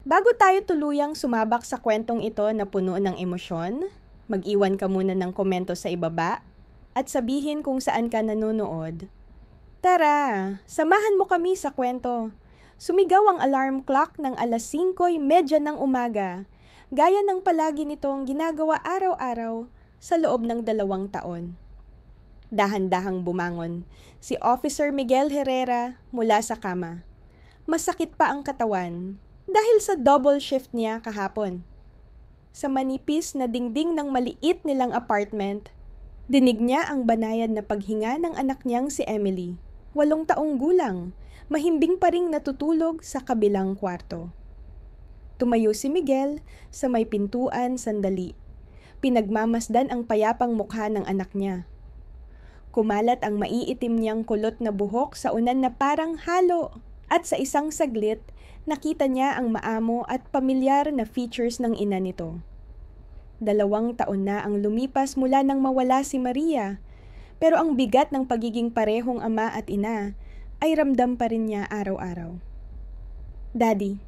Bago tayo tuluyang sumabak sa kwentong ito na puno ng emosyon, mag-iwan ka muna ng komento sa ibaba at sabihin kung saan ka nanonood. Tara, samahan mo kami sa kwento. Sumigaw ang alarm clock ng alas 5:30 ng umaga, gaya ng palagi nitong ginagawa araw-araw sa loob ng 2 taon. Dahan-dahang bumangon si Officer Miguel Herrera mula sa kama. Masakit pa ang katawan dahil sa double shift niya kahapon. Sa manipis na dingding ng maliit nilang apartment, dinig niya ang banayad na paghinga ng anak niyang si Emily, 8 taong gulang, mahimbing pa ring natutulog sa kabilang kwarto. Tumayo si Miguel sa may pintuan sandali. Pinagmamasdan ang payapang mukha ng anak niya. Kumalat ang maiitim niyang kulot na buhok sa unan na parang halo at sa isang saglit, nakita niya ang maamo at pamilyar na features ng ina nito. 2 taon na ang lumipas mula nang mawala si Maria, pero ang bigat ng pagiging parehong ama at ina ay ramdam pa rin niya araw-araw. Daddy,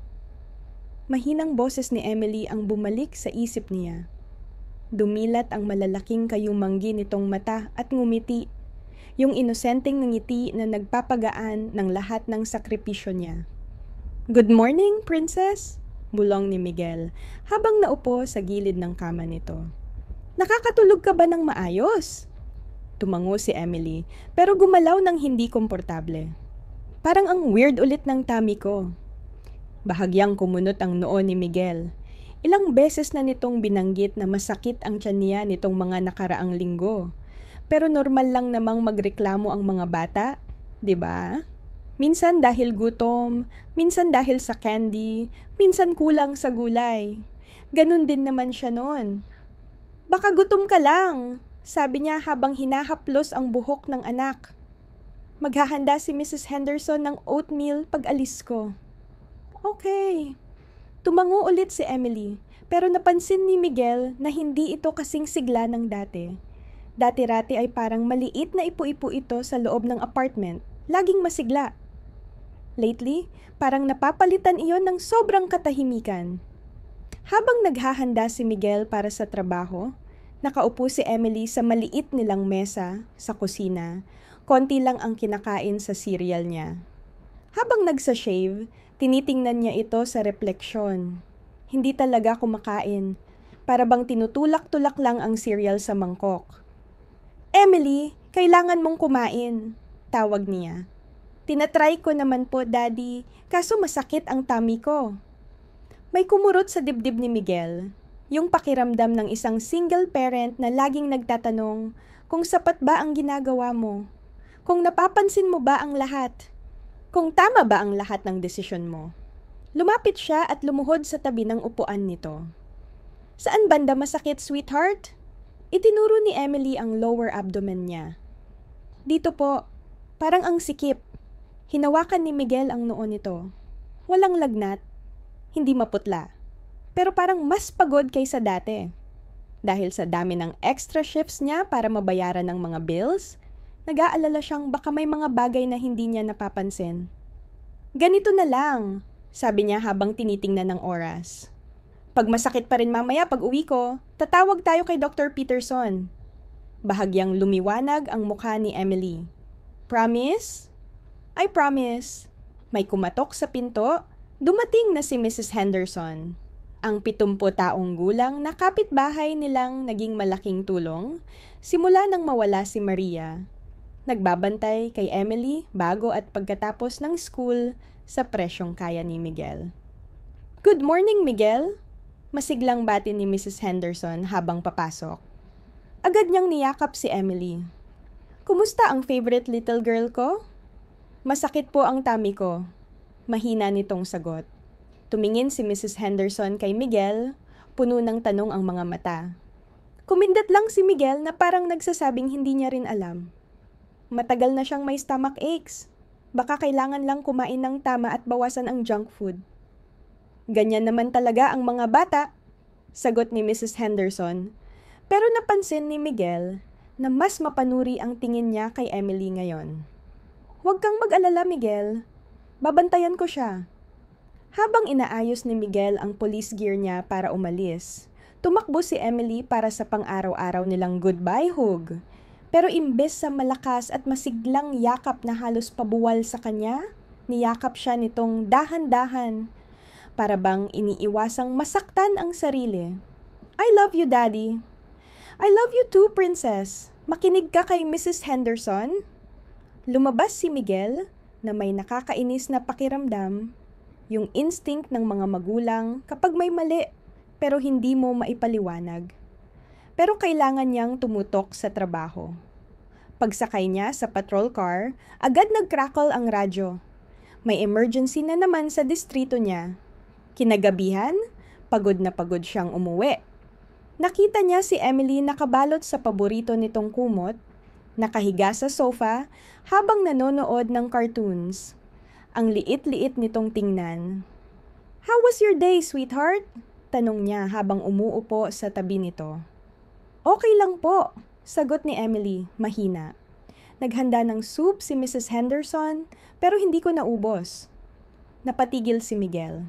mahinang boses ni Emily ang bumalik sa isip niya. Dumilat ang malalaking kayumanggi nitong mata at ngumiti, yung inosenteng ngiti na nagpapagaan ng lahat ng sakripisyo niya. "Good morning, princess," bulong ni Miguel habang naupo sa gilid ng kama nito. "Nakakatulog ka ba ng maayos?" Tumango si Emily pero gumalaw ng hindi komportable. "Parang ang weird ulit ng tummy ko." Bahagyang kumunot ang noo ni Miguel. Ilang beses na nitong binanggit na masakit ang tiyan niya nitong mga nakaraang linggo. Pero normal lang namang magreklamo ang mga bata, 'di ba? Minsan dahil gutom, minsan dahil sa candy, minsan kulang sa gulay. Ganun din naman siya noon. "Baka gutom ka lang," sabi niya habang hinahaplos ang buhok ng anak. "Maghahanda si Mrs. Henderson ng oatmeal pag alis ko." "Okay." Tumango ulit si Emily, pero napansin ni Miguel na hindi ito kasing sigla ng dati. Dati-rati ay parang maliit na ipu-ipu ito sa loob ng apartment, laging masigla. Lately, parang napapalitan iyon ng sobrang katahimikan. Habang naghahanda si Miguel para sa trabaho, nakaupo si Emily sa maliit nilang mesa sa kusina. Konti lang ang kinakain sa cereal niya. Habang nagsa-shave, tinitingnan niya ito sa refleksyon. Hindi talaga kumakain. Para bang tinutulak-tulak lang ang cereal sa mangkok. "Emily, kailangan mong kumain," tawag niya. "Tinatry ko naman po, Daddy, kaso masakit ang tummy ko." May kumurot sa dibdib ni Miguel, yung pakiramdam ng isang single parent na laging nagtatanong kung sapat ba ang ginagawa mo, kung napapansin mo ba ang lahat, kung tama ba ang lahat ng desisyon mo. Lumapit siya at lumuhod sa tabi ng upuan nito. "Saan banda masakit, sweetheart?" Itinuro ni Emily ang lower abdomen niya. "Dito po, parang ang sikip." Hinawakan ni Miguel ang noo nito. Walang lagnat, hindi maputla, pero parang mas pagod kaysa dati. Dahil sa dami ng extra shifts niya para mabayaran ng mga bills, nag-aalala siyang baka may mga bagay na hindi niya napapansin. "Ganito na lang," sabi niya habang tinitingnan ng oras. "Pag masakit pa rin mamaya pag uwi ko, tatawag tayo kay Dr. Peterson." Bahagyang lumiwanag ang mukha ni Emily. "Promise?" "I promise." May kumatok sa pinto. Dumating na si Mrs. Henderson. Ang 70 taong gulang na kapitbahay nilang naging malaking tulong simula nang mawala si Maria. Nagbabantay kay Emily bago at pagkatapos ng school sa presyong kaya ni Miguel. "Good morning, Miguel." Masiglang bati ni Mrs. Henderson habang papasok. Agad niyang niyakap si Emily. "Kumusta ang favorite little girl ko?" "Masakit po ang tummy ko." Mahina nitong sagot. Tumingin si Mrs. Henderson kay Miguel, puno ng tanong ang mga mata. Kumindat lang si Miguel na parang nagsasabing hindi niya rin alam. Matagal na siyang may stomach aches. Baka kailangan lang kumain ng tama at bawasan ang junk food. "Ganyan naman talaga ang mga bata," sagot ni Mrs. Henderson. Pero napansin ni Miguel na mas mapanuri ang tingin niya kay Emily ngayon. "Huwag kang mag-alala, Miguel. Babantayan ko siya." Habang inaayos ni Miguel ang police gear niya para umalis, tumakbo si Emily para sa pang-araw-araw nilang goodbye hug. Pero imbes sa malakas at masiglang yakap na halos pabuwal sa kanya, niyakap siya nitong dahan-dahan. Para bang iniiwasang masaktan ang sarili. I love you, Daddy. I love you too, Princess. Makinig ka kay Mrs. Henderson. Lumabas si Miguel na may nakakainis na pakiramdam, yung instinct ng mga magulang kapag may mali pero hindi mo maipaliwanag. Pero kailangan niyang tumutok sa trabaho. Pagsakay niya sa patrol car, agad nag-crackle ang radyo. May emergency na naman sa distrito niya. Kinagabihan, pagod na pagod siyang umuwi. Nakita niya si Emily nakabalot sa paborito nitong kumot, nakahiga sa sofa habang nanonood ng cartoons. Ang liit-liit nitong tingnan. How was your day, sweetheart? Tanong niya habang umuupo sa tabi nito. Okay lang po, sagot ni Emily, mahina. Naghanda ng soup si Mrs. Henderson pero hindi ko naubos. Napatigil si Miguel.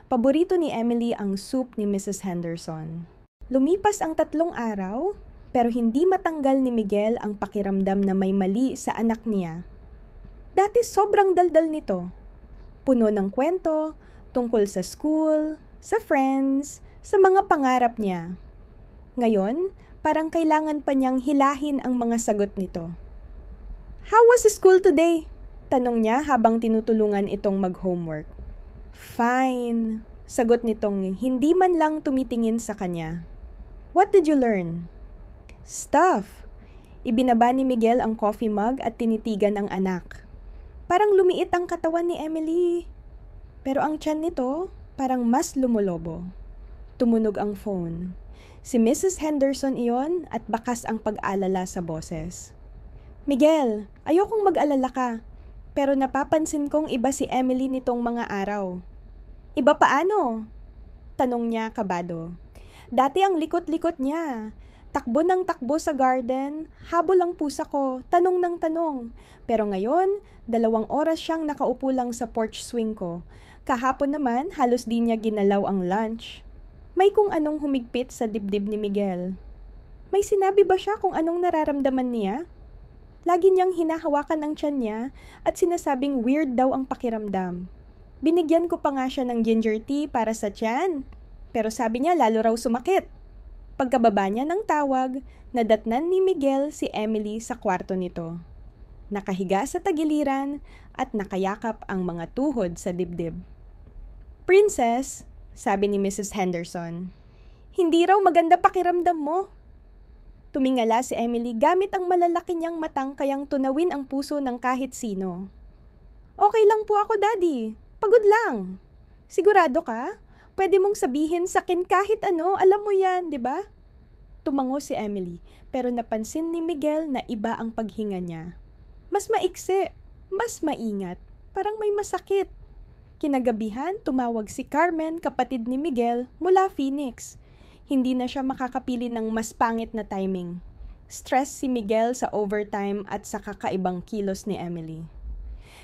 Paborito ni Emily ang soup ni Mrs. Henderson. Lumipas ang 3 araw pero hindi matanggal ni Miguel ang pakiramdam na may mali sa anak niya. Dati sobrang daldal nito. Puno ng kwento, tungkol sa school, sa friends, sa mga pangarap niya. Ngayon, parang kailangan pa niyang hilahin ang mga sagot nito. How was school today? Tanong niya habang tinutulungan itong mag-homework. Fine, sagot nitong hindi man lang tumitingin sa kanya. What did you learn? Stuff. Ibinaba ni Miguel ang coffee mug at tinitigan ang anak. Parang lumiit ang katawan ni Emily. Pero ang tiyan nito, parang mas lumulobo. Tumunog ang phone. Si Mrs. Henderson iyon at bakas ang pag-alala sa boses. Miguel, ayokong mag-alala ka. Pero napapansin kong iba si Emily nitong mga araw. Iba paano? Tanong niya kabado. Dati ang likot-likot niya. Takbo ng takbo sa garden, habol ang pusa ko, tanong ng tanong. Pero ngayon, 2 oras siyang nakaupo lang sa porch swing ko. Kahapon naman, halos di niya ginalaw ang lunch. May kung anong humigpit sa dibdib ni Miguel. May sinabi ba siya kung anong nararamdaman niya? Lagi niyang hinahawakan ang tiyan niya at sinasabing weird daw ang pakiramdam. Binigyan ko pa nga siya ng ginger tea para sa tiyan. Pero sabi niya lalo raw sumakit. Pagkababa niya ng tawag, nadatnan ni Miguel si Emily sa kwarto nito. Nakahiga sa tagiliran at nakayakap ang mga tuhod sa dibdib. Princess, sabi ni Mrs. Henderson, hindi raw maganda pakiramdam mo. Tumingala si Emily gamit ang malalaki niyang matang kayang tunawin ang puso ng kahit sino. Okay lang po ako, Daddy. Pagod lang. Sigurado ka? Pwede mong sabihin sa akin kahit ano, alam mo yan, di ba? Tumango si Emily, pero napansin ni Miguel na iba ang paghinga niya. Mas maiksi, mas maingat, parang may masakit. Kinagabihan, tumawag si Carmen, kapatid ni Miguel, mula Phoenix. Hindi na siya makakapili ng mas pangit na timing. Stress si Miguel sa overtime at sa kakaibang kilos ni Emily.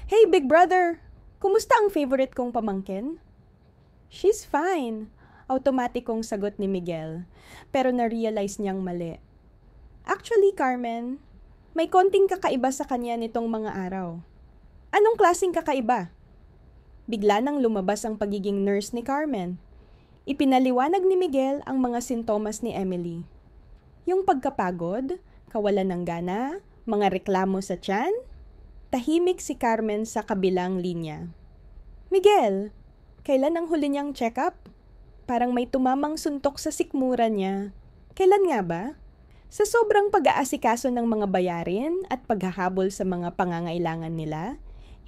Hey, big brother! Kumusta ang favorite kong pamangkin? She's fine, automatikong sagot ni Miguel, pero na-realize niyang mali. Actually, Carmen, may konting kakaiba sa kanya nitong mga araw. Anong klaseng kakaiba? Bigla nang lumabas ang pagiging nurse ni Carmen. Ipinaliwanag ni Miguel ang mga sintomas ni Emily. Yung pagkapagod, kawalan ng gana, mga reklamo sa tiyan. Tahimik si Carmen sa kabilang linya. Miguel, kailan ang huli niyang check-up? Parang may tumamang suntok sa sikmura niya. Kailan nga ba? Sa sobrang pag-aasikaso ng mga bayarin at paghahabol sa mga pangangailangan nila,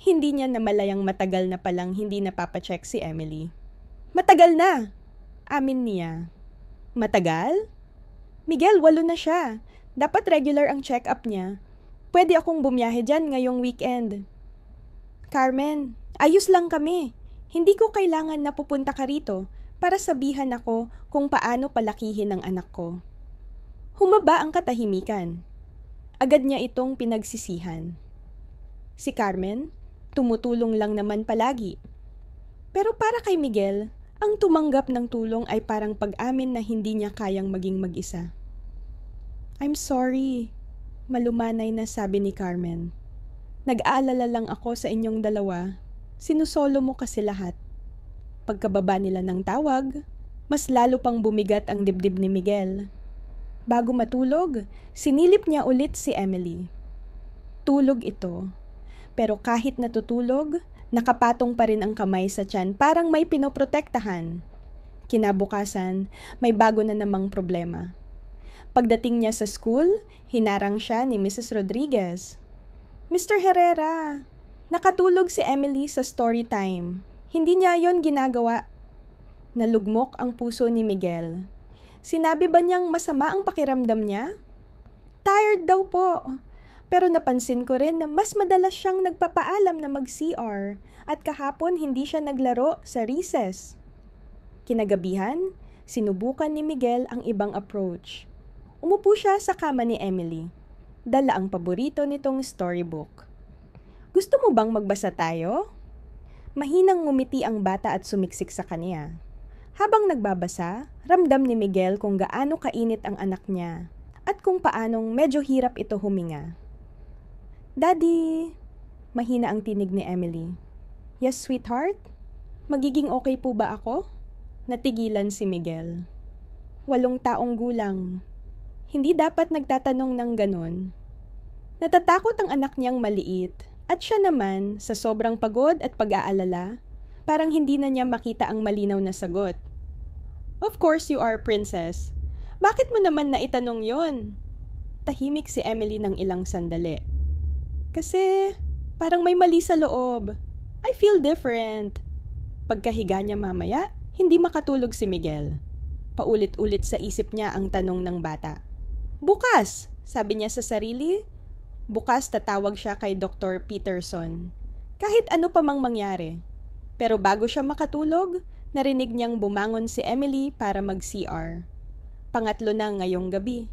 hindi niya namalayang matagal na palang hindi napapacheck si Emily. Matagal na! Amin niya. Matagal? Miguel, 8 na siya. Dapat regular ang check-up niya. Pwede akong bumiyahe dyan ngayong weekend. Carmen, ayos lang kami. Hindi ko kailangan na pupunta ka rito para sabihan ako kung paano palakihin ang anak ko. Humaba ang katahimikan. Agad niya itong pinagsisihan. Si Carmen, tumutulong lang naman palagi. Pero para kay Miguel, ang tumanggap ng tulong ay parang pag-amin na hindi niya kayang maging mag-isa. I'm sorry, malumanay na sabi ni Carmen. Nag-aalala lang ako sa inyong dalawa. Sinusolo mo kasi lahat. Pagkababa nila ng tawag, mas lalo pang bumigat ang dibdib ni Miguel. Bago matulog, sinilip niya ulit si Emily. Tulog ito. Pero kahit natutulog, nakapatong pa rin ang kamay sa tiyan parang may pinoprotektahan. Kinabukasan, may bago na namang problema. Pagdating niya sa school, hinarang siya ni Mrs. Rodriguez. Mr. Herrera, nakatulog si Emily sa story time. Hindi niya yon ginagawa. Nalugmok ang puso ni Miguel. Sinabi ba niyang masama ang pakiramdam niya? Tired daw po. Pero napansin ko rin na mas madalas siyang nagpapaalam na mag-CR at kahapon hindi siya naglaro sa recess. Kinagabihan, sinubukan ni Miguel ang ibang approach. Umupo siya sa kama ni Emily. Dala ang paborito nitong storybook. Gusto mo bang magbasa tayo? Mahinang ngumiti ang bata at sumiksik sa kanya. Habang nagbabasa, ramdam ni Miguel kung gaano kainit ang anak niya at kung paanong medyo hirap ito huminga. Daddy, mahina ang tinig ni Emily. Yes, sweetheart? Magiging okay po ba ako? Natigilan si Miguel. 8 taong gulang. Hindi dapat nagtatanong ng ganon. Natatakot ang anak niyang maliit at siya naman sa sobrang pagod at pag-aalala, parang hindi na niya makita ang malinaw na sagot. Of course you are, princess. Bakit mo naman naitanong yon? Tahimik si Emily ng ilang sandali. Kasi parang may mali sa loob. I feel different. Pagkahiga niya mamaya, hindi makatulog si Miguel. Paulit-ulit sa isip niya ang tanong ng bata. Bukas, sabi niya sa sarili. Bukas tatawag siya kay Dr. Peterson. Kahit ano pa mang mangyari. Pero bago siya makatulog, narinig niyang bumangon si Emily para mag-CR. Pangatlo na ngayong gabi.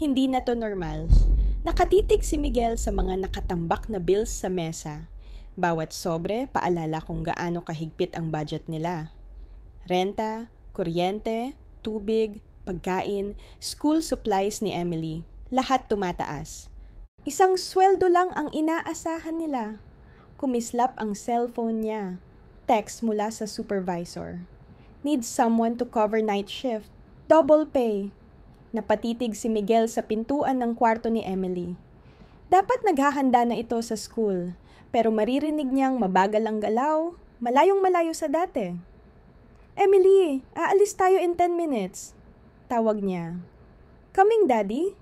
Hindi na to normal. Nakatitig si Miguel sa mga nakatambak na bills sa mesa. Bawat sobre, paalala kung gaano kahigpit ang budget nila. Renta, kuryente, tubig, pagkain, school supplies ni Emily. Lahat tumataas. Isang sweldo lang ang inaasahan nila. Kumislap ang cellphone niya. Text mula sa supervisor. Need someone to cover night shift. Double pay. Napatitig si Miguel sa pintuan ng kwarto ni Emily. Dapat naghahanda na ito sa school, pero maririnig niyang mabagal ang galaw, malayong-malayo sa dati. Emily, aalis tayo in 10 minutes. Tawag niya. Coming, Daddy?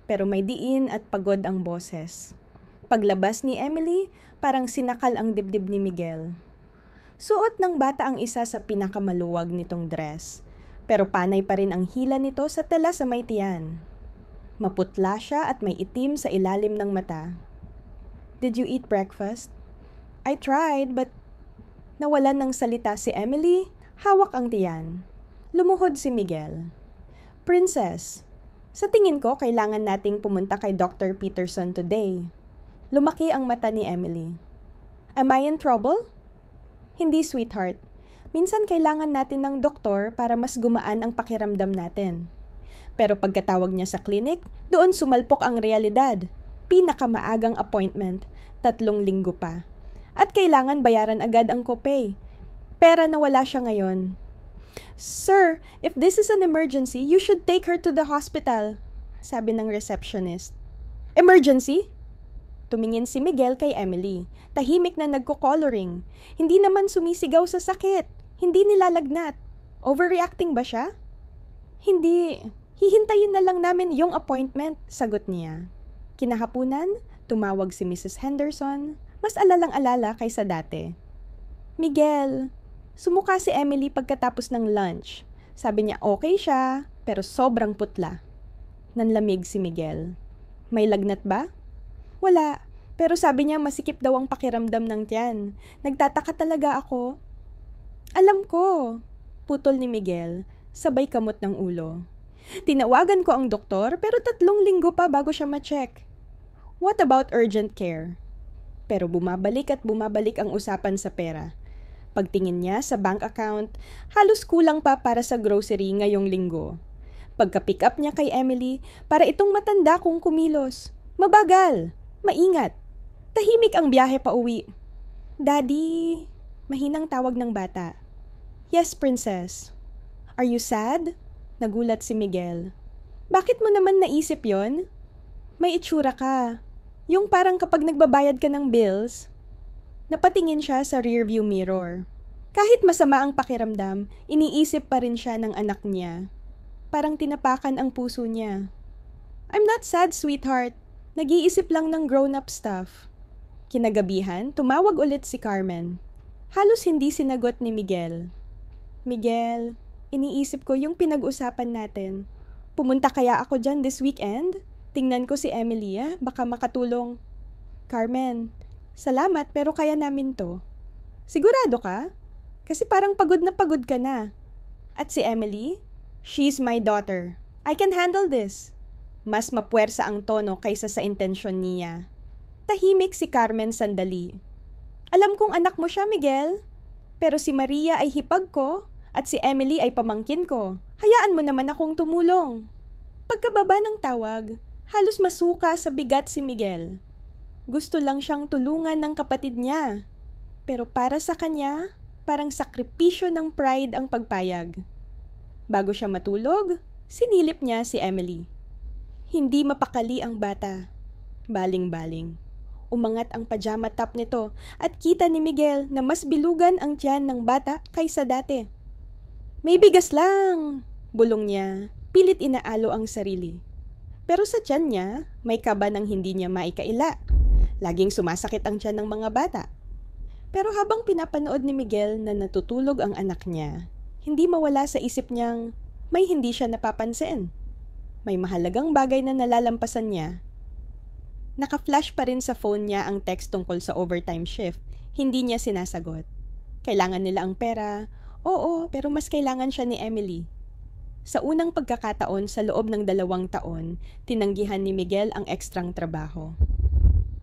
Pero may diin at pagod ang boses. Paglabas ni Emily, parang sinakal ang dibdib ni Miguel. Suot ng bata ang isa sa pinakamaluwag nitong dress. Pero panay pa rin ang hila nito sa tela sa may tiyan. Maputla siya at may itim sa ilalim ng mata. Did you eat breakfast? I tried, but nawalan ng salita si Emily, hawak ang tiyan. Lumuhod si Miguel. Princess, sa tingin ko kailangan nating pumunta kay Dr. Peterson today. Lumaki ang mata ni Emily. Am I in trouble? Hindi, sweetheart. Minsan kailangan natin ng doktor para mas gumaan ang pakiramdam natin. Pero pagkatawag niya sa clinic, doon sumalpok ang realidad. Pinakamaagang appointment, 3 linggo pa. At kailangan bayaran agad ang copay. Pera na wala siya ngayon. Sir, if this is an emergency, you should take her to the hospital, sabi ng receptionist. Emergency? Tumingin si Miguel kay Emily. Tahimik na nagko-coloring. Hindi naman sumisigaw sa sakit. Hindi nilalagnat. Overreacting ba siya? Hindi. Hihintayin na lang namin yung appointment, sagot niya. Kinahapunan, tumawag si Mrs. Henderson. Mas alalang-alala kaysa dati. Miguel, sumuka si Emily pagkatapos ng lunch. Sabi niya okay siya, pero sobrang putla. Nanlamig si Miguel. May lagnat ba? Wala, pero sabi niya masikip daw ang pakiramdam ng tiyan. Nagtataka talaga ako. Alam ko, putol ni Miguel, sabay kamot ng ulo. Tinawagan ko ang doktor pero 3 linggo pa bago siya ma-check. What about urgent care? Pero bumabalik at bumabalik ang usapan sa pera. Pagtingin niya sa bank account, halos kulang pa para sa grocery ngayong linggo. Pagka-pick up niya kay Emily, para itong matanda kung kumilos. Mabagal, maingat. Tahimik ang biyahe pa uwi. Daddy, mahinang tawag ng bata. Yes, princess. Are you sad? Nagulat si Miguel. Bakit mo naman naisip yon? May itsura ka. Yung parang kapag nagbabayad ka ng bills. Napatingin siya sa rearview mirror. Kahit masama ang pakiramdam, iniisip pa rin siya ng anak niya. Parang tinapakan ang puso niya. I'm not sad, sweetheart. Nag-iisip lang ng grown-up stuff. Kinagabihan, tumawag ulit si Carmen. Halos hindi sinagot ni Miguel. Miguel, iniisip ko yung pinag-usapan natin. Pumunta kaya ako dyan this weekend? Tingnan ko si Emilia, baka makatulong. Carmen, salamat pero kaya namin to. Sigurado ka? Kasi parang pagod ka na. At si Emily? She's my daughter. I can handle this. Mas mapuwersa ang tono kaysa sa intensyon niya. Tahimik si Carmen sandali. Alam kong anak mo siya, Miguel. Pero si Maria ay hipag ko at si Emily ay pamangkin ko. Hayaan mo naman akong tumulong. Pagkababa ng tawag, halos masuka sa bigat si Miguel. Gusto lang siyang tulungan ng kapatid niya. Pero para sa kanya, parang sakripisyo ng pride ang pagpayag. Bago siya matulog, sinilip niya si Emily. Hindi mapakali ang bata. Baling-baling. Umangat ang pajama top nito at kita ni Miguel na mas bilugan ang tiyan ng bata kaysa dati. May bigas lang, bulong niya. Pilit inaalo ang sarili. Pero sa tiyan niya, may kaba ng hindi niya maikaila. Laging sumasakit ang tiyan ng mga bata. Pero habang pinapanood ni Miguel na natutulog ang anak niya, hindi mawala sa isip niyang may hindi siya napapansin. May mahalagang bagay na nalalampasan niya. Naka-flash pa rin sa phone niya ang text tungkol sa overtime shift. Hindi niya sinasagot. Kailangan nila ang pera. Oo, pero mas kailangan siya ni Emily. Sa unang pagkakataon sa loob ng 2 taon, tinanggihan ni Miguel ang ekstrang trabaho.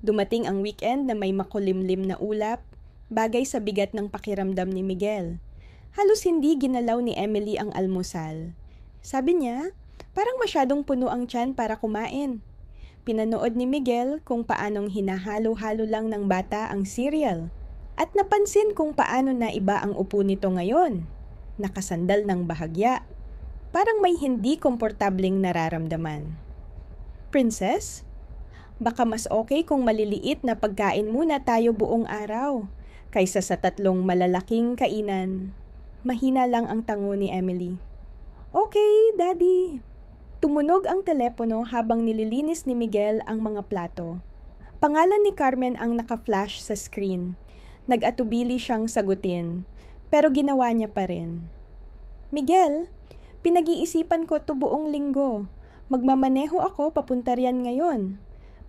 Dumating ang weekend na may makulimlim na ulap, bagay sa bigat ng pakiramdam ni Miguel. Halos hindi ginalaw ni Emily ang almusal. Sabi niya, parang masyadong puno ang tiyan para kumain. Pinanood ni Miguel kung paanong hinahalo-halo lang ng bata ang cereal. At napansin kung paano na iba ang upo nito ngayon. Nakasandal ng bahagya. Parang may hindi komportabling nararamdaman. Princess, baka mas okay kung maliliit na pagkain muna tayo buong araw kaysa sa 3 malalaking kainan. Mahina lang ang tango ni Emily. Okay, Daddy. Tumunog ang telepono habang nililinis ni Miguel ang mga plato. Pangalan ni Carmen ang naka-flash sa screen. Nag-atubili siyang sagutin, pero ginawa niya pa rin. Miguel, pinag-iisipan ko to buong linggo. Magmamaneho ako papunta riyan ngayon.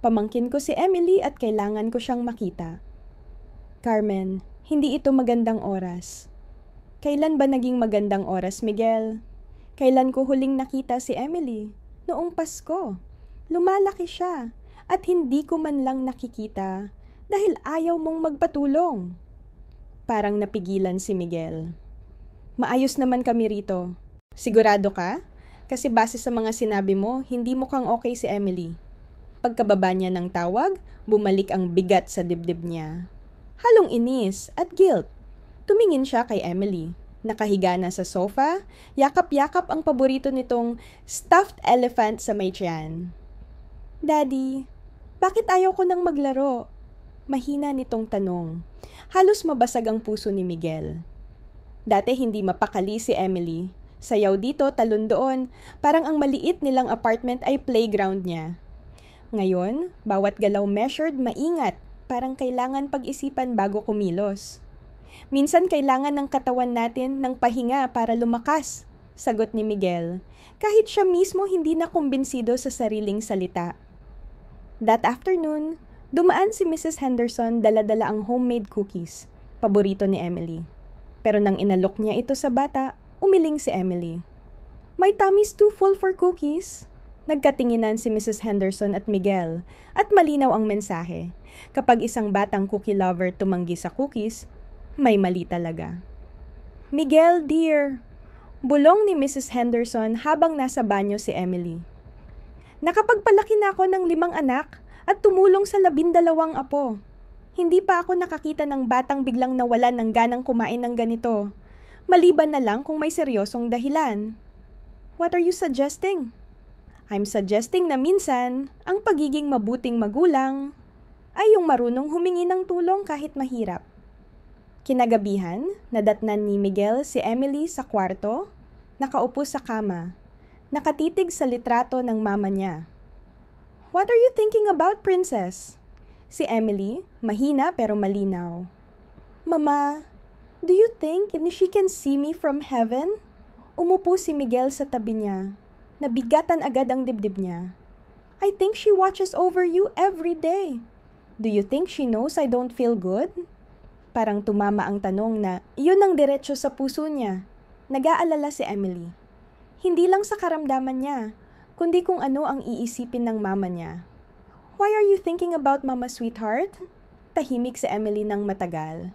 Pamangkin ko si Emily at kailangan ko siyang makita. Carmen, hindi ito magandang oras. Kailan ba naging magandang oras, Miguel? Kailan ko huling nakita si Emily? Noong Pasko. Lumalaki siya at hindi ko man lang nakikita dahil ayaw mong magpatulong. Parang napigilan si Miguel. Maayos naman kami rito. Sigurado ka? Kasi base sa mga sinabi mo, hindi mukhang okay si Emily. Pagkababa niya ng tawag, bumalik ang bigat sa dibdib niya. Halong inis at guilt. Tumingin siya kay Emily. Nakahiga na sa sofa, yakap-yakap ang paborito nitong stuffed elephant sa may tiyan. Daddy, bakit ayaw ko nang maglaro? Mahina nitong tanong. Halos mabasag ang puso ni Miguel. Dati hindi mapakali si Emily. Sayaw dito, talon doon. Parang ang maliit nilang apartment ay playground niya. Ngayon, bawat galaw measured, maingat. Parang kailangan pag-isipan bago kumilos. Minsan kailangan ng katawan natin ng pahinga para lumakas, sagot ni Miguel. Kahit siya mismo hindi na kumbinsido sa sariling salita. That afternoon, dumaan si Mrs. Henderson dala-dala ang homemade cookies, paborito ni Emily. Pero nang inalok niya ito sa bata, umiling si Emily. My tummy's too full for cookies. Nagkatinginan si Mrs. Henderson at Miguel at malinaw ang mensahe. Kapag isang batang cookie lover tumanggi sa cookies, May mali talaga. Miguel, dear, bulong ni Mrs. Henderson habang nasa banyo si Emily. Nakapagpalaki na ako ng 5 anak at tumulong sa 12 apo. Hindi pa ako nakakita ng batang biglang nawalan ng ganang kumain ng ganito. Maliban na lang kung may seryosong dahilan. What are you suggesting? I'm suggesting na minsan, ang pagiging mabuting magulang ay yung marunong humingi ng tulong kahit mahirap. Kinagabihan, nadatnan ni Miguel si Emily sa kwarto, nakaupo sa kama, nakatitig sa litrato ng mama niya. What are you thinking about, princess? Si Emily, mahina pero malinaw. Mama, do you think she can see me from heaven? Umupo si Miguel sa tabi niya. Nabigatan agad ang dibdib niya. I think she watches over you every day. Do you think she knows I don't feel good? Parang tumama ang tanong na iyon ang diretso sa puso niya. Nag-aalala si Emily. Hindi lang sa karamdaman niya, kundi kung ano ang iisipin ng mama niya. Why are you thinking about Mama Sweetheart? Tahimik si Emily ng matagal.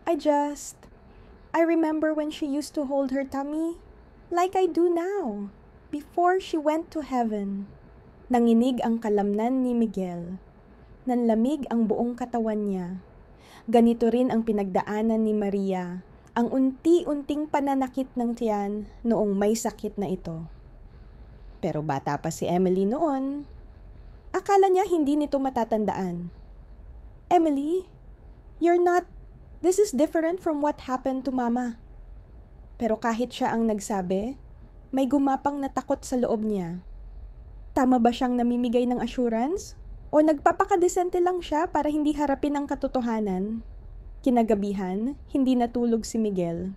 I remember when she used to hold her tummy, like I do now. Before she went to heaven. Nanginig ang kalamnan ni Miguel. Nanlamig ang buong katawan niya. Ganito rin ang pinagdaanan ni Maria, ang unti-unting pananakit ng tiyan noong may sakit na ito. Pero bata pa si Emily noon. Akala niya hindi nito matatandaan. Emily, this is different from what happened to Mama. Pero kahit siya ang nagsabi, may gumapang na takot sa loob niya. Tama ba siyang namimigay ng assurance? O nagpapakadesente lang siya para hindi harapin ang katotohanan? Kinagabihan, hindi natulog si Miguel.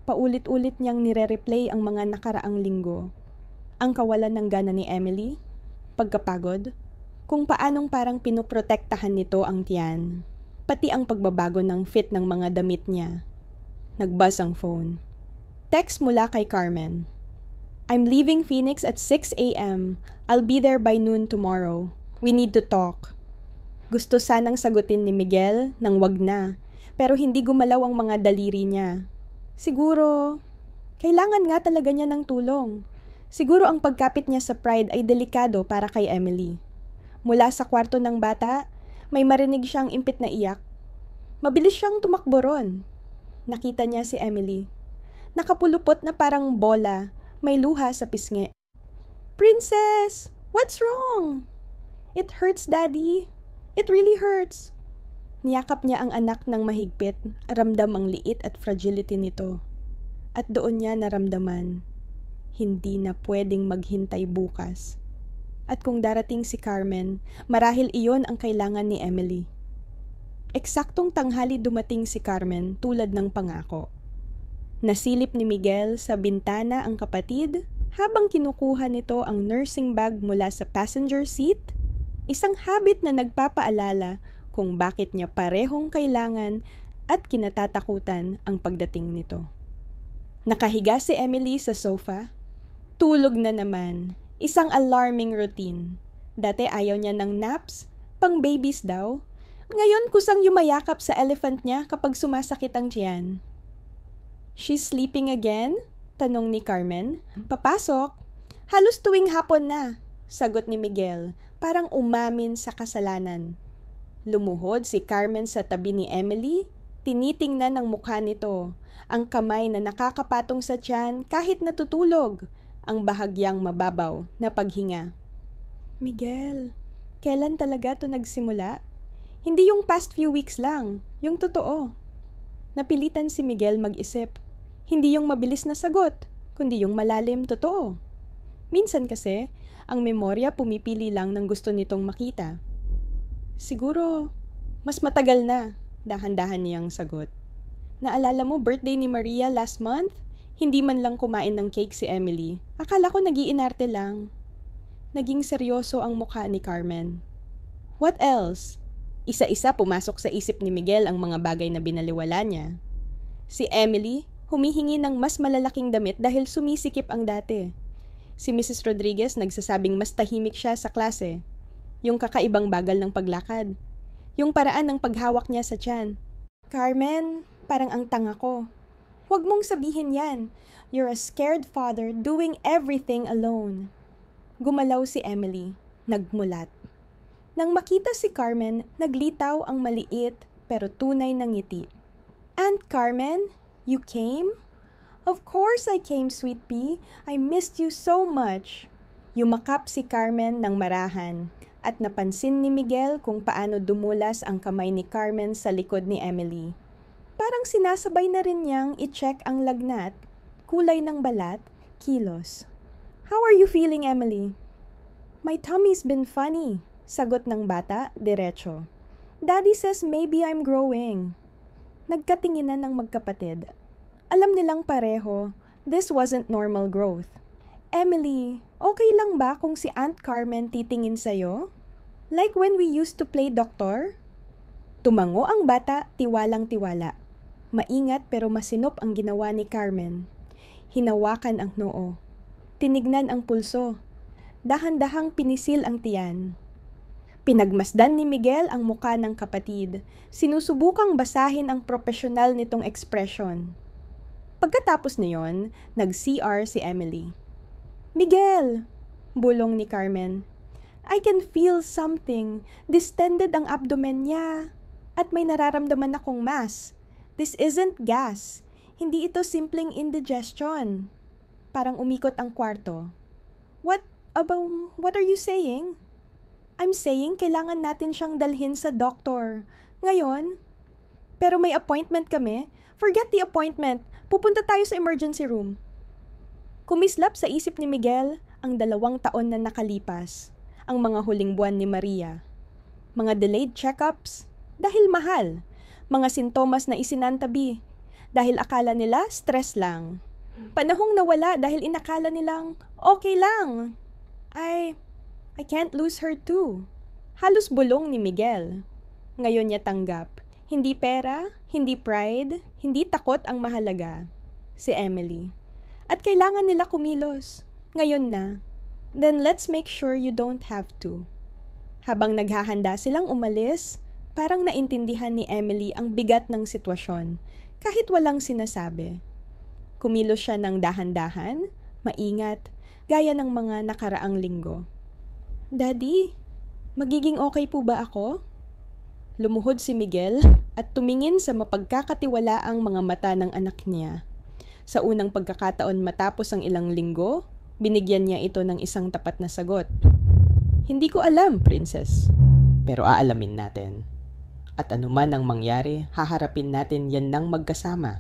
Paulit-ulit niyang nire-replay ang mga nakaraang linggo. Ang kawalan ng gana ni Emily, pagkapagod, kung paanong parang pinoprotektahan nito ang tiyan, pati ang pagbabago ng fit ng mga damit niya. Nagbuzz ang phone. Text mula kay Carmen. I'm leaving Phoenix at 6 a.m. I'll be there by noon tomorrow. We need to talk. Gusto sanang sagutin ni Miguel nang wag na, pero hindi gumalaw ang mga daliri niya. Siguro, kailangan nga talaga niya ng tulong. Siguro ang pagkapit niya sa Pride ay delikado para kay Emily. Mula sa kwarto ng bata, may marinig siyang impit na iyak. Mabilis siyang tumakbo ron. Nakita niya si Emily. Nakapulupot na parang bola, may luha sa pisngi. Princess! What's wrong? It hurts, Daddy. It really hurts. Niyakap niya ang anak ng mahigpit, ramdam ang liit at fragility nito. At doon niya naramdaman, hindi na pwedeng maghintay bukas. At kung darating si Carmen, marahil iyon ang kailangan ni Emily. Eksaktong tanghali dumating si Carmen tulad ng pangako. Nasilip ni Miguel sa bintana ang kapatid habang kinukuha nito ang nursing bag mula sa passenger seat, isang habit na nagpapaalala kung bakit niya parehong kailangan at kinatatakutan ang pagdating nito. Nakahiga si Emily sa sofa. Tulog na naman. Isang alarming routine. Dati ayaw niya ng naps, pang babies daw. Ngayon kusang yumayakap sa elephant niya kapag sumasakit ang tiyan. She's sleeping again? Tanong ni Carmen. Papasok. Halos tuwing hapon na, sagot ni Miguel, parang umamin sa kasalanan. Lumuhod si Carmen sa tabi ni Emily, tinitingnan ang mukha nito, ang kamay na nakakapatong sa tiyan kahit natutulog, ang bahagyang mababaw na paghinga. Miguel, kailan talaga to nagsimula? Hindi yung past few weeks lang, yung totoo. Napilitan si Miguel mag-isip. Hindi yung mabilis na sagot, kundi yung malalim totoo. Minsan kasi, ang memorya pumipili lang ng gusto nitong makita. Siguro, mas matagal na, dahan-dahan niyang sagot. Naalala mo birthday ni Maria last month? Hindi man lang kumain ng cake si Emily. Akala ko nag-iinarte lang. Naging seryoso ang mukha ni Carmen. What else? Isa-isa pumasok sa isip ni Miguel ang mga bagay na binaliwala niya. Si Emily, humihingi ng mas malalaking damit dahil sumisikip ang dati. Si Mrs. Rodriguez nagsasabing mas tahimik siya sa klase. Yung kakaibang bagal ng paglakad. Yung paraan ng paghawak niya sa tiyan. Carmen, Parang ang tanga ko. Huwag mong sabihin yan. You're a scared father doing everything alone. Gumalaw si Emily. Nagmulat. Nang makita si Carmen, naglitaw ang maliit pero tunay na ngiti. Aunt Carmen, you came? Of course I came, sweet pea. I missed you so much. Yumakap si Carmen ng marahan at napansin ni Miguel kung paano dumulas ang kamay ni Carmen sa likod ni Emily. Parang sinasabay na rin niyang i-check ang lagnat, kulay ng balat, kilos. How are you feeling, Emily? My tummy's been funny, sagot ng bata, diretso. Daddy says maybe I'm growing. Nagkatinginan ng magkapatid. Alam nilang pareho, this wasn't normal growth. Emily, okay lang ba kung si Aunt Carmen titingin sa'yo? Like when we used to play doctor? Tumango ang bata, tiwalang-tiwala. Maingat pero masinop ang ginawa ni Carmen. Hinawakan ang noo. Tinignan ang pulso. Dahan-dahang pinisil ang tiyan. Pinagmasdan ni Miguel ang muka ng kapatid. Sinusubukang basahin ang profesional nitong ekspresyon. Pagkatapos niyon, nag-CR si Emily. Miguel! Bulong ni Carmen. I can feel something. Distended ang abdomen niya. At may nararamdaman akong mass. This isn't gas. Hindi ito simpleng indigestion. Parang umikot ang kwarto. What are you saying? I'm saying kailangan natin siyang dalhin sa doktor. Ngayon? Pero may appointment kami. Forget the appointment. Pupunta tayo sa emergency room. Kumislap sa isip ni Miguel ang 2 taon na nakalipas. Ang mga huling buwan ni Maria. Mga delayed checkups. Dahil mahal. Mga sintomas na isinantabi dahil akala nila stress lang. Panahong nawala dahil inakala nilang okay lang. I can't lose her too. Halos bulong ni Miguel. Ngayon niya tanggap. Hindi pera, hindi pride, hindi takot ang mahalaga. Si Emily. At kailangan nila kumilos. Ngayon na. Then let's make sure you don't have to. Habang naghahanda silang umalis, parang naintindihan ni Emily ang bigat ng sitwasyon, kahit walang sinasabi. Kumilos siya ng dahan-dahan, maingat, gaya ng mga nakaraang linggo. Daddy, magiging okay po ba ako? Lumuhod si Miguel at tumingin sa mapagkakatiwalaang mga mata ng anak niya. Sa unang pagkakataon matapos ang ilang linggo, binigyan niya ito ng isang tapat na sagot. Hindi ko alam, Princess. Pero aalamin natin. At anuman ang mangyari, haharapin natin yan ng magkasama.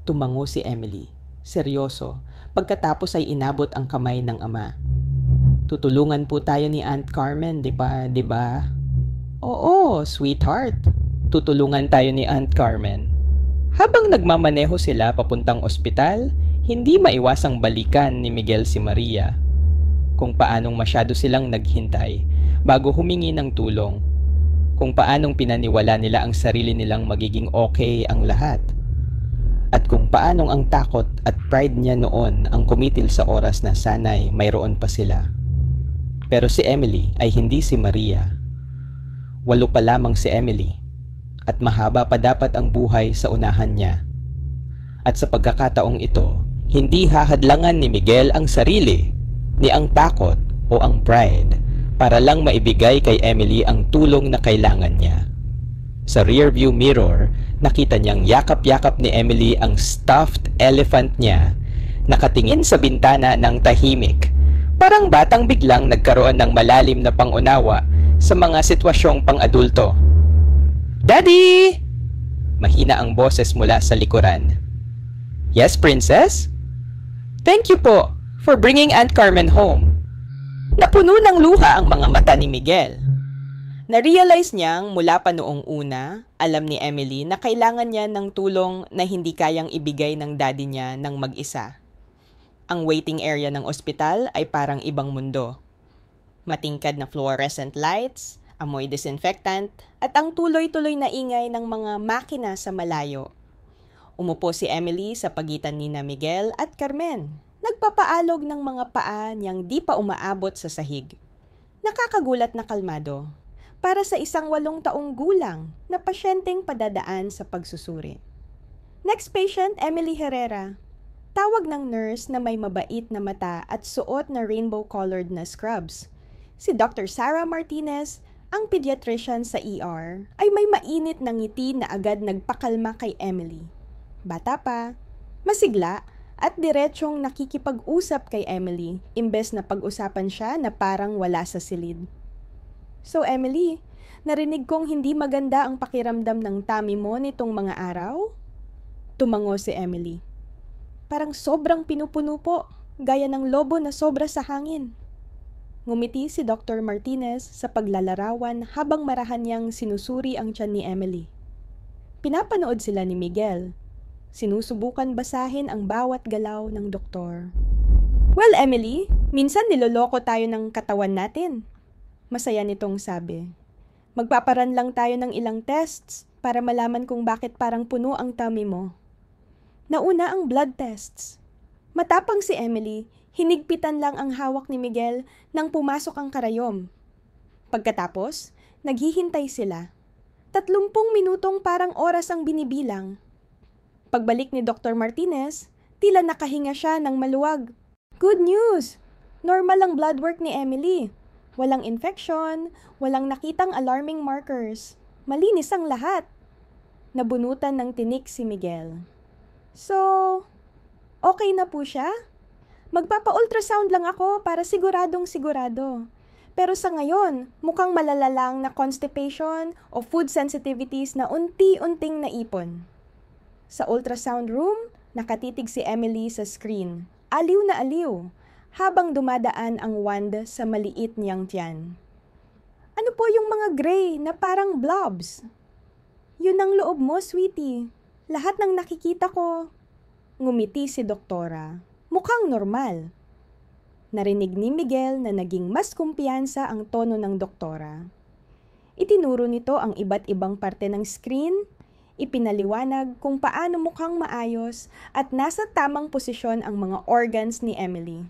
Tumango si Emily, seryoso, pagkatapos ay inabot ang kamay ng ama. Tutulungan po tayo ni Aunt Carmen, di ba? Oo, sweetheart. Tutulungan tayo ni Aunt Carmen. Habang nagmamaneho sila papuntang ospital, hindi maiwasang balikan ni Miguel si Maria. Kung paanong masyado silang naghintay bago humingi ng tulong. Kung paanong pinaniwala nila ang sarili nilang magiging okay ang lahat. At kung paanong ang takot at pride niya noon ang kumitil sa oras na sanay mayroon pa sila. Pero si Emily ay hindi si Maria. 8 pa lamang si Emily at mahaba pa dapat ang buhay sa unahan niya. At sa pagkakataong ito, hindi hahadlangan ni Miguel ang sarili, ni ang takot o ang pride para lang maibigay kay Emily ang tulong na kailangan niya. Sa rearview mirror, nakita niyang yakap-yakap ni Emily ang stuffed elephant niya, nakatingin sa bintana ng tahimik, parang batang biglang nagkaroon ng malalim na pangunawa sa mga sitwasyong pang-adulto. Daddy! Mahina ang boses mula sa likuran. Yes, Princess? Thank you po for bringing Aunt Carmen home. Napuno ng luha ang mga mata ni Miguel. Na-realize niyang mula pa noong una, alam ni Emily na kailangan niya ng tulong na hindi kayang ibigay ng daddy niya ng mag-isa. Ang waiting area ng ospital ay parang ibang mundo. Matingkad na fluorescent lights, amoy disinfectant, at ang tuloy-tuloy na ingay ng mga makina sa malayo. Umupo si Emily sa pagitan ni Miguel at Carmen. Nagpapaalog ng mga paa niyang di pa umaabot sa sahig. Nakakagulat na kalmado. Para sa isang 8 taong gulang na pasyenteng padadaan sa pagsusuri. Next patient, Emily Herrera. Tawag ng nurse na may mabait na mata at suot na rainbow-colored na scrubs. Si Dr. Sarah Martinez, ang pediatrician sa ER, ay may mainit na ngiti na agad nagpakalma kay Emily. Bata pa, masigla, at diretsyong nakikipag-usap kay Emily imbes na pag-usapan siya na parang wala sa silid. So Emily, narinig kong hindi maganda ang pakiramdam ng tummy mo nitong mga araw? Tumango si Emily. Parang sobrang pinupuno po, gaya ng lobo na sobra sa hangin. Ngumiti si Dr. Martinez sa paglalarawan habang marahan niyang sinusuri ang tiyan ni Emily. Pinapanood sila ni Miguel. Sinusubukan basahin ang bawat galaw ng doktor. Well, Emily, minsan niloloko tayo ng katawan natin. Masaya nitong sabi. Magpaparan lang tayo ng ilang tests para malaman kung bakit parang puno ang tummy mo. Nauna ang blood tests. Matapang si Emily, hinigpitan lang ang hawak ni Miguel nang pumasok ang karayom. Pagkatapos, naghihintay sila. 30 minutong parang oras ang binibilang. Pagbalik ni Dr. Martinez, tila nakahinga siya ng maluwag. Good news! Normal ang blood work ni Emily. Walang infection, walang nakitang alarming markers. Malinis ang lahat. Nabunutan ng tinik si Miguel. So, okay na po siya? Magpapa-ultrasound lang ako para siguradong sigurado. Pero sa ngayon, mukhang malala lang na constipation o food sensitivities na unti-unting naipon. Sa ultrasound room, nakatitig si Emily sa screen. Aliw na aliw, habang dumadaan ang wand sa maliit niyang tiyan. Ano po yung mga gray na parang blobs? Yun ang loob mo, sweetie. Lahat ng nakikita ko. Ngumiti si doktora. Mukhang normal. Narinig ni Miguel na naging mas kumpiyansa ang tono ng doktora. Itinuro nito ang iba't ibang parte ng screen, ipinaliwanag kung paano mukhang maayos at nasa tamang posisyon ang mga organs ni Emily.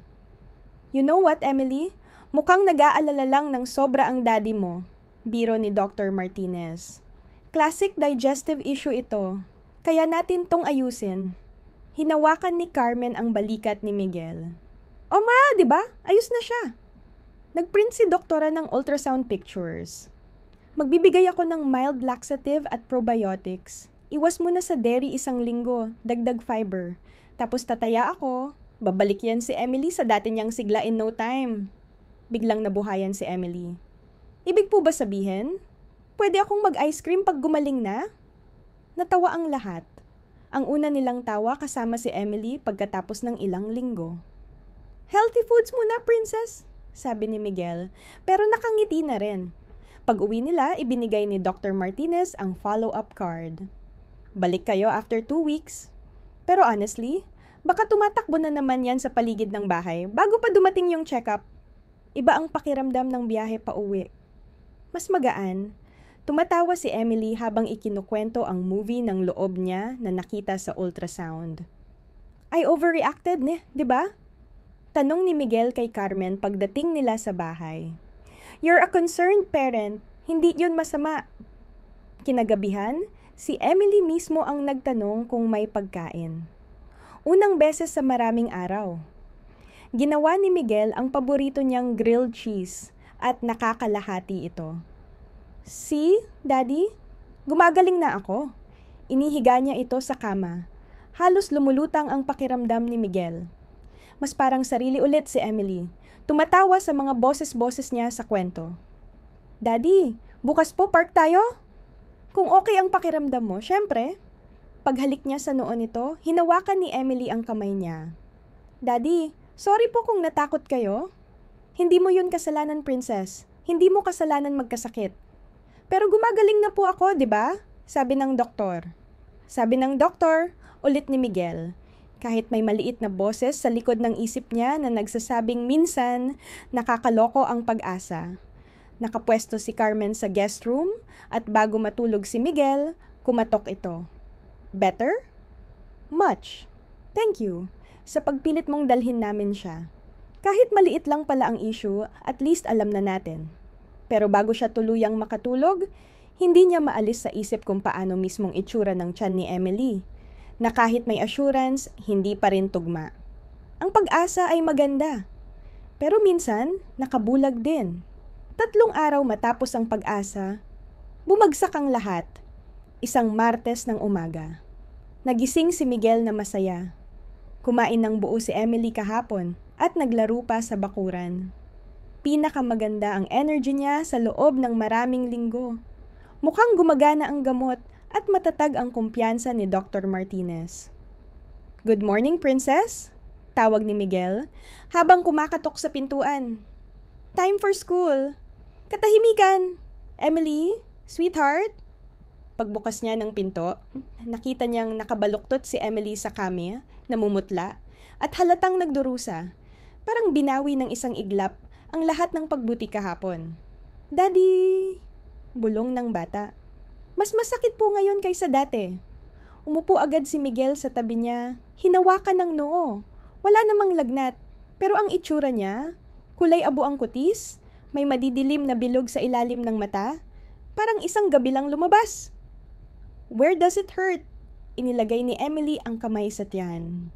You know what, Emily? Mukhang nag-aalala lang ng sobra ang daddy mo, biro ni Dr. Martinez. Classic digestive issue ito. Kaya natin tong ayusin. Hinawakan ni Carmen ang balikat ni Miguel. O ma, di ba? Ayos na siya. Nagprint si doktora ng ultrasound pictures. Magbibigay ako ng mild laxative at probiotics. Iwas muna sa dairy 1 linggo, dagdag fiber. Tapos tataya ako. Babalik yan si Emily sa dati niyang sigla in no time. Biglang nabuhayan si Emily. Ibig po ba sabihin? Pwede akong mag-ice cream pag gumaling na? Natawa ang lahat. Ang una nilang tawa kasama si Emily pagkatapos ng ilang linggo. Healthy foods muna, princess, sabi ni Miguel, pero nakangiti na rin. Pag-uwi nila, ibinigay ni Dr. Martinez ang follow-up card. Balik kayo after 2 weeks. Pero honestly, baka tumatakbo na naman yan sa paligid ng bahay bago pa dumating yung check-up. Iba ang pakiramdam ng biyahe pa uwi. Mas magaan. Tumatawa si Emily habang ikinukwento ang movie ng loob niya na nakita sa ultrasound. I overreacted, di ba? Tanong ni Miguel kay Carmen pagdating nila sa bahay. You're a concerned parent, hindi yun masama. Kinagabihan, si Emily mismo ang nagtanong kung may pagkain. Unang beses sa maraming araw. Ginawa ni Miguel ang paborito niyang grilled cheese at nakakalahati ito. See, Daddy? Gumagaling na ako. Inihiga niya ito sa kama. Halos lumulutang ang pakiramdam ni Miguel. Mas parang sarili ulit si Emily. Tumatawa sa mga boses-boses niya sa kwento. Daddy, bukas po park tayo? Kung okay ang pakiramdam mo, syempre. Paghalik niya sa noon nito, hinawakan ni Emily ang kamay niya. Daddy, sorry po kung natakot kayo. Hindi mo yun kasalanan, princess. Hindi mo kasalanan magkasakit. Pero gumagaling na po ako, di ba? Sabi ng doktor. Sabi ng doktor, ulit ni Miguel. Kahit may maliit na boses sa likod ng isip niya na nagsasabing minsan nakakaloko ang pag-asa. Nakapwesto si Carmen sa guest room at bago matulog si Miguel, kumatok ito. Better? Much. Thank you sa pagpilit mong dalhin namin siya. Kahit maliit lang pala ang issue, at least alam na natin. Pero bago siya tuluyang makatulog, hindi niya maalis sa isip kung paano mismong itsura ng tiyan ni Emily. na kahit may assurance, hindi pa rin tugma. Ang pag-asa ay maganda, pero minsan nakabulag din. 3 araw matapos ang pag-asa, bumagsak ang lahat. Isang Martes ng umaga. Nagising si Miguel na masaya. Kumain ng buo si Emily kahapon at naglaro pa sa bakuran. Pinakamaganda ang energy niya sa loob ng maraming linggo. Mukhang gumagana ang gamot at matatag ang kumpiyansa ni Dr. Martinez. "Good morning, princess," tawag ni Miguel habang kumakatok sa pintuan. "Time for school. Katahimikan. Emily, sweetheart." Pagbukas niya ng pinto, nakita niyang nakabaluktot si Emily sa kami, namumutla, at halatang nagdurusa. Parang binawi ng isang iglap ang lahat ng pagbuti kahapon. "Daddy!" bulong ng bata. "Mas masakit po ngayon kaysa dati." Umupo agad si Miguel sa tabi niya, hinawakan ng noo. Wala namang lagnat, pero ang itsura niya, kulay abo ang kutis, may madidilim na bilog sa ilalim ng mata, parang isang gabi lang lumabas. "Where does it hurt?" Inilagay ni Emily ang kamay sa tiyan.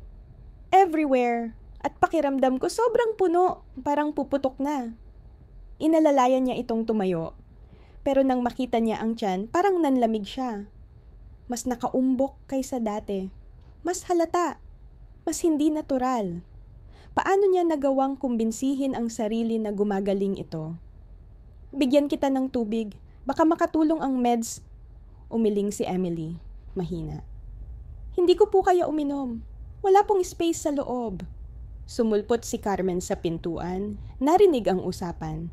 "Everywhere. At pakiramdam ko sobrang puno, parang puputok na." Inalalayan niya itong tumayo. Pero nang makita niya ang tiyan, parang nanlamig siya. Mas nakaumbok kaysa dati. Mas halata. Mas hindi natural. Paano niya nagawang kumbinsihin ang sarili na gumagaling ito? "Bigyan kita ng tubig. Baka makatulong ang meds." Umiling si Emily. Mahina. "Hindi ko po kaya uminom. Wala pong space sa loob." Sumulpot si Carmen sa pintuan. Narinig ang usapan.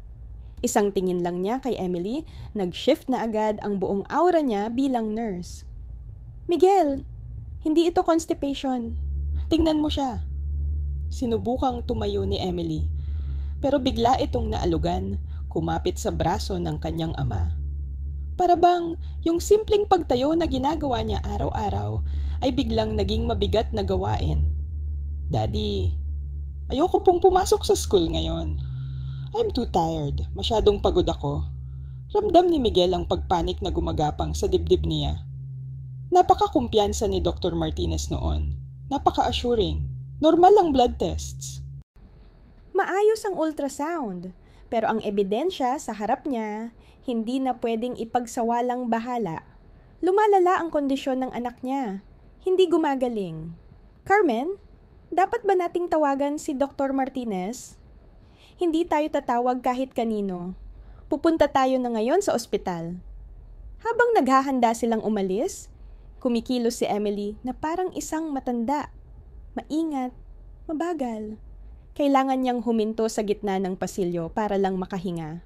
Isang tingin lang niya kay Emily, nag-shift na agad ang buong aura niya bilang nurse. "Miguel, hindi ito constipation. Tingnan mo siya." Sinubukang tumayo ni Emily, pero bigla itong naalugan, kumapit sa braso ng kanyang ama. Para bang yung simpleng pagtayo na ginagawa niya araw-araw ay biglang naging mabigat na gawain. "Daddy, ayoko pong pumasok sa school ngayon. I'm too tired. Masyadong pagod ako." Ramdam ni Miguel ang pagpanik na gumagapang sa dibdib niya. Napaka-kumpiyansa ni Dr. Martinez noon. Napaka-assuring. Normal ang blood tests. Maayos ang ultrasound, pero ang ebidensya sa harap niya, hindi na pwedeng ipagsawalang bahala. Lumalala ang kondisyon ng anak niya. Hindi gumagaling. "Carmen, dapat ba nating tawagan si Dr. Martinez?" "Hindi tayo tatawag kahit kanino. Pupunta tayo na ngayon sa ospital." Habang naghahanda silang umalis, kumikilos si Emily na parang isang matanda. Maingat, mabagal. Kailangan niyang huminto sa gitna ng pasilyo para lang makahinga.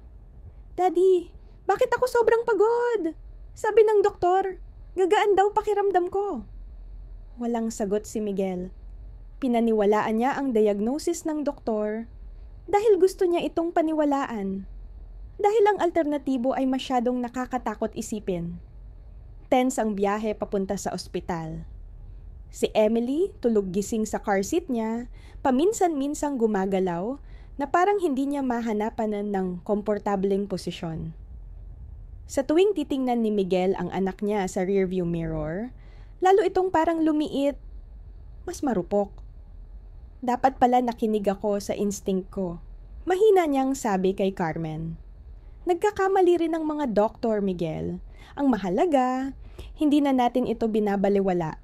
"Daddy, bakit ako sobrang pagod? Sabi ng doktor, gagaan daw pakiramdam ko." Walang sagot si Miguel. Pinaniwalaan niya ang diagnosis ng doktor dahil gusto niya itong paniwalaan. Dahil ang alternatibo ay masyadong nakakatakot isipin. Tense ang biyahe papunta sa ospital. Si Emily, tulog gising sa car seat niya, paminsan-minsang gumagalaw na parang hindi niya mahanapan ng komportableng posisyon. Sa tuwing titingnan ni Miguel ang anak niya sa rearview mirror, lalo itong parang lumiit, mas marupok. "Dapat pala nakinig ako sa instinct ko," mahina niyang sabi kay Carmen. "Nagkakamali rin ang mga doktor, Miguel. Ang mahalaga, hindi na natin ito binabaliwala."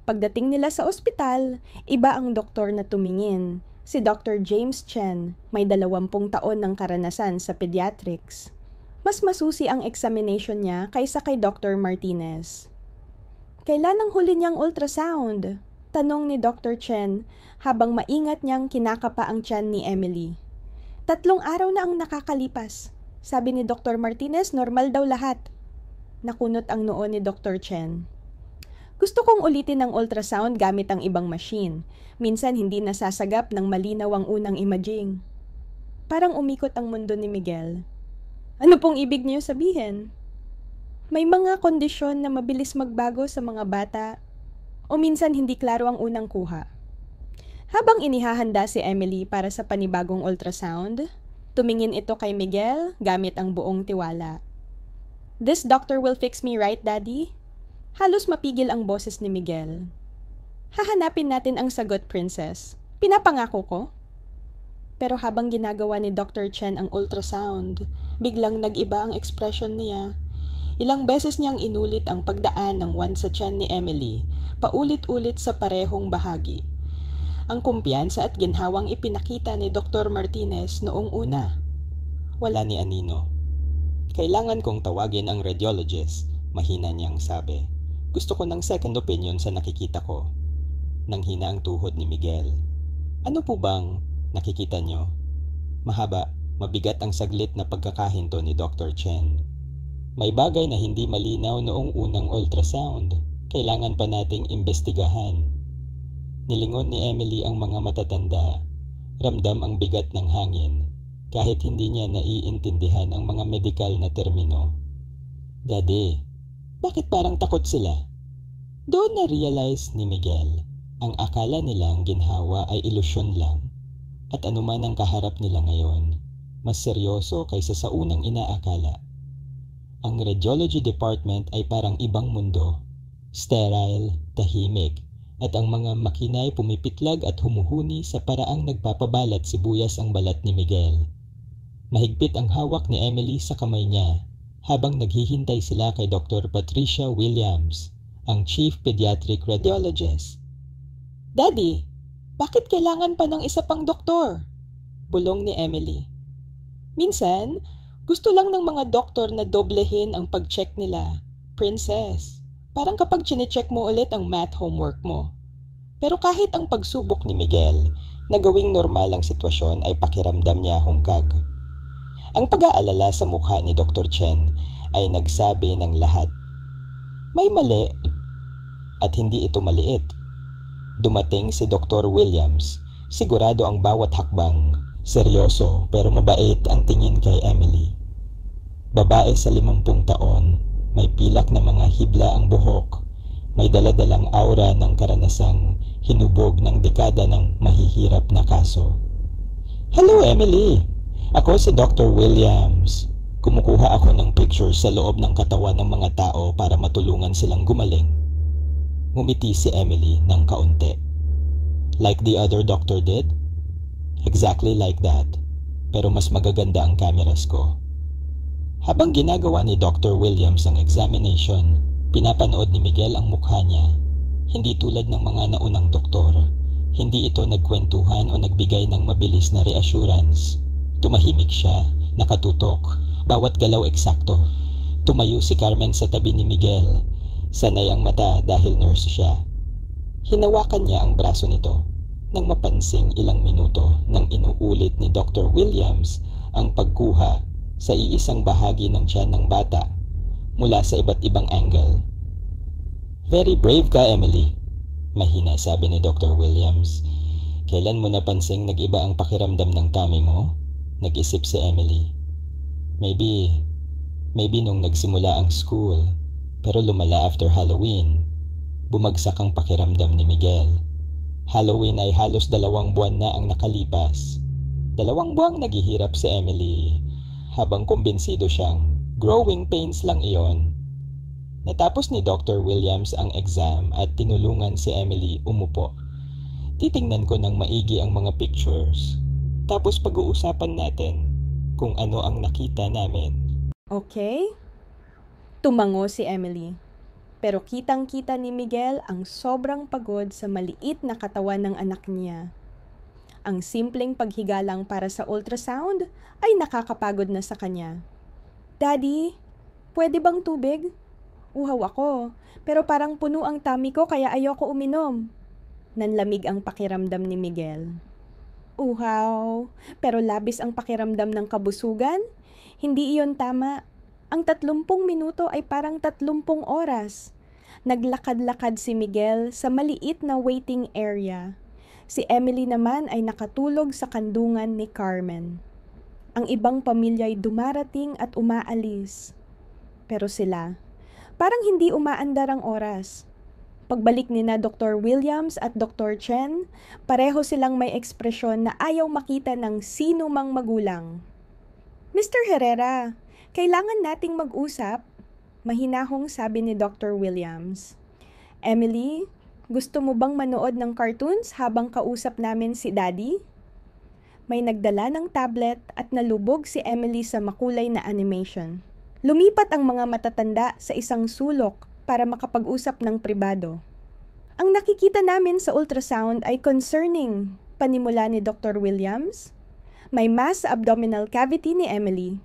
Pagdating nila sa ospital, iba ang doktor na tumingin. Si Dr. James Chen, may 20 taon ng karanasan sa pediatrics. Mas masusi ang examination niya kaysa kay Dr. Martinez. "Kailan ang huli niyang ultrasound?" tanong ni Dr. Chen habang maingat niyang kinakapa ang tiyan ni Emily. 3 araw na ang nakakalipas. Sabi ni Dr. Martinez, normal daw lahat." Nakunot ang noo ni Dr. Chen. "Gusto kong ulitin ang ultrasound gamit ang ibang machine. Minsan hindi nasasagap ng malinaw ang unang imaging." Parang umikot ang mundo ni Miguel. Ano pong ibig niyo sabihin? May mga kondisyon na mabilis magbago sa mga bata o minsan hindi klaro ang unang kuha. Habang inihahanda si Emily para sa panibagong ultrasound, tumingin ito kay Miguel gamit ang buong tiwala. "This doctor will fix me, right, Daddy?" Halos mapigil ang boses ni Miguel. Hahanapin natin ang sagot, Princess. Pinapangako ko. Pero habang ginagawa ni Dr. Chen ang ultrasound, biglang nag-iba ang ekspresyon niya. Ilang beses niyang inulit ang pagdaan ng wand sa tiyan ni Emily, paulit-ulit sa parehong bahagi. Ang kumpiyansa at ginhawang ipinakita ni Dr. Martinez noong una. Wala ni Anino. Kailangan kong tawagin ang radiologist, mahina niyang sabi. Gusto ko ng second opinion sa nakikita ko. Nanghina ang tuhod ni Miguel. Ano po bang nakikita niyo? Mahaba, mabigat ang saglit na pagkakahinto ni Dr. Chen. May bagay na hindi malinaw noong unang ultrasound. Kailangan pa nating imbestigahan. Nilingon ni Emily ang mga matatanda. Ramdam ang bigat ng hangin, kahit hindi niya naiintindihan ang mga medikal na termino. Daddy, bakit parang takot sila? Doon na-realize ni Miguel, ang akala nilang ginhawa ay ilusyon lang. At anuman ang kaharap nila ngayon, mas seryoso kaysa sa unang inaakala. Ang radiology department ay parang ibang mundo. Sterile, tahimik, at ang mga makinay pumipitlag at humuhuni sa paraang nagpapabalat sibuyas ang balat ni Miguel. Mahigpit ang hawak ni Emily sa kamay niya habang naghihintay sila kay Dr. Patricia Williams, ang Chief Pediatric Radiologist. Daddy, bakit kailangan pa ng isa pang doktor? Bulong ni Emily. Minsan, gusto lang ng mga doktor na doblehin ang pag-check nila. Princess, parang kapag chine-check mo ulit ang math homework mo. Pero kahit ang pagsubok ni Miguel na gawing normal ang sitwasyon ay pakiramdam niya hungkag. Ang pag-aalala sa mukha ni Dr. Chen ay nagsabi ng lahat. May mali at hindi ito maliit. Dumating si Dr. Williams, sigurado ang bawat hakbang, seryoso pero mabait ang tingin kay Emily. Babae sa 50 taon, may pilak na mga hibla ang buhok, may daladalang aura ng karanasang hinubog ng dekada ng mahihirap na kaso. Hello Emily! Ako si Dr. Williams. Kumukuha ako ng picture sa loob ng katawan ng mga tao para matulungan silang gumaling. Ngumiti si Emily ng kaunti. Like the other doctor did? Exactly like that. Pero mas magaganda ang cameras ko. Habang ginagawa ni Dr. Williams ang examination, pinapanood ni Miguel ang mukha niya. Hindi tulad ng mga naunang doktor. Hindi ito nagkwentuhan o nagbigay ng mabilis na reassurance. Tumahimik siya, nakatutok, bawat galaw eksakto. Tumayo si Carmen sa tabi ni Miguel. Sanay ang mata dahil nurse siya. Hinawakan niya ang braso nito nang mapansing ilang minuto nang inuulit ni Dr. Williams ang pagkuha sa iisang bahagi ng tiyan ng bata mula sa iba't ibang angle. Very brave ka, Emily, mahina sabi ni Dr. Williams. Kailan mo napansing nag-iba ang pakiramdam ng tummy mo? Nag-isip si Emily. Maybe nung nagsimula ang school. Pero lumala after Halloween. Bumagsak ang pakiramdam ni Miguel. Halloween ay halos 2 buwan na ang nakalipas. 2 buwang naghihirap si Emily. Habang kumbinsido siyang growing pains lang iyon. Natapos ni Dr. Williams ang exam at tinulungan si Emily umupo. Titingnan ko ng maigi ang mga pictures. Tapos pag-uusapan natin kung ano ang nakita namin. Okay? Tumango si Emily. Pero kitang-kita ni Miguel ang sobrang pagod sa maliit na katawan ng anak niya. Ang simpleng paghiga lang para sa ultrasound ay nakakapagod na sa kanya. Daddy, pwede bang tubig? Uhaw ako, pero parang puno ang tummy ko kaya ayoko uminom. Nanlamig ang pakiramdam ni Miguel. Uhaw, pero labis ang pakiramdam ng kabusugan? Hindi iyon tama. Ang 30 minuto ay parang 30 oras. Naglakad-lakad si Miguel sa maliit na waiting area. Si Emily naman ay nakatulog sa kandungan ni Carmen. Ang ibang pamilya ay dumarating at umaalis. Pero sila, parang hindi umaandar ang oras. Pagbalik ni na Dr. Williams at Dr. Chen, pareho silang may ekspresyon na ayaw makita ng sino mang magulang. Mr. Herrera, kailangan nating mag-usap. Mahinahong sabi ni Dr. Williams. Emily, gusto mo bang manood ng cartoons habang kausap namin si Daddy? May nagdala ng tablet at nalubog si Emily sa makulay na animation. Lumipat ang mga matatanda sa isang sulok para makapag-usap ng pribado. Ang nakikita namin sa ultrasound ay concerning, panimula ni Dr. Williams. May mass sa abdominal cavity ni Emily.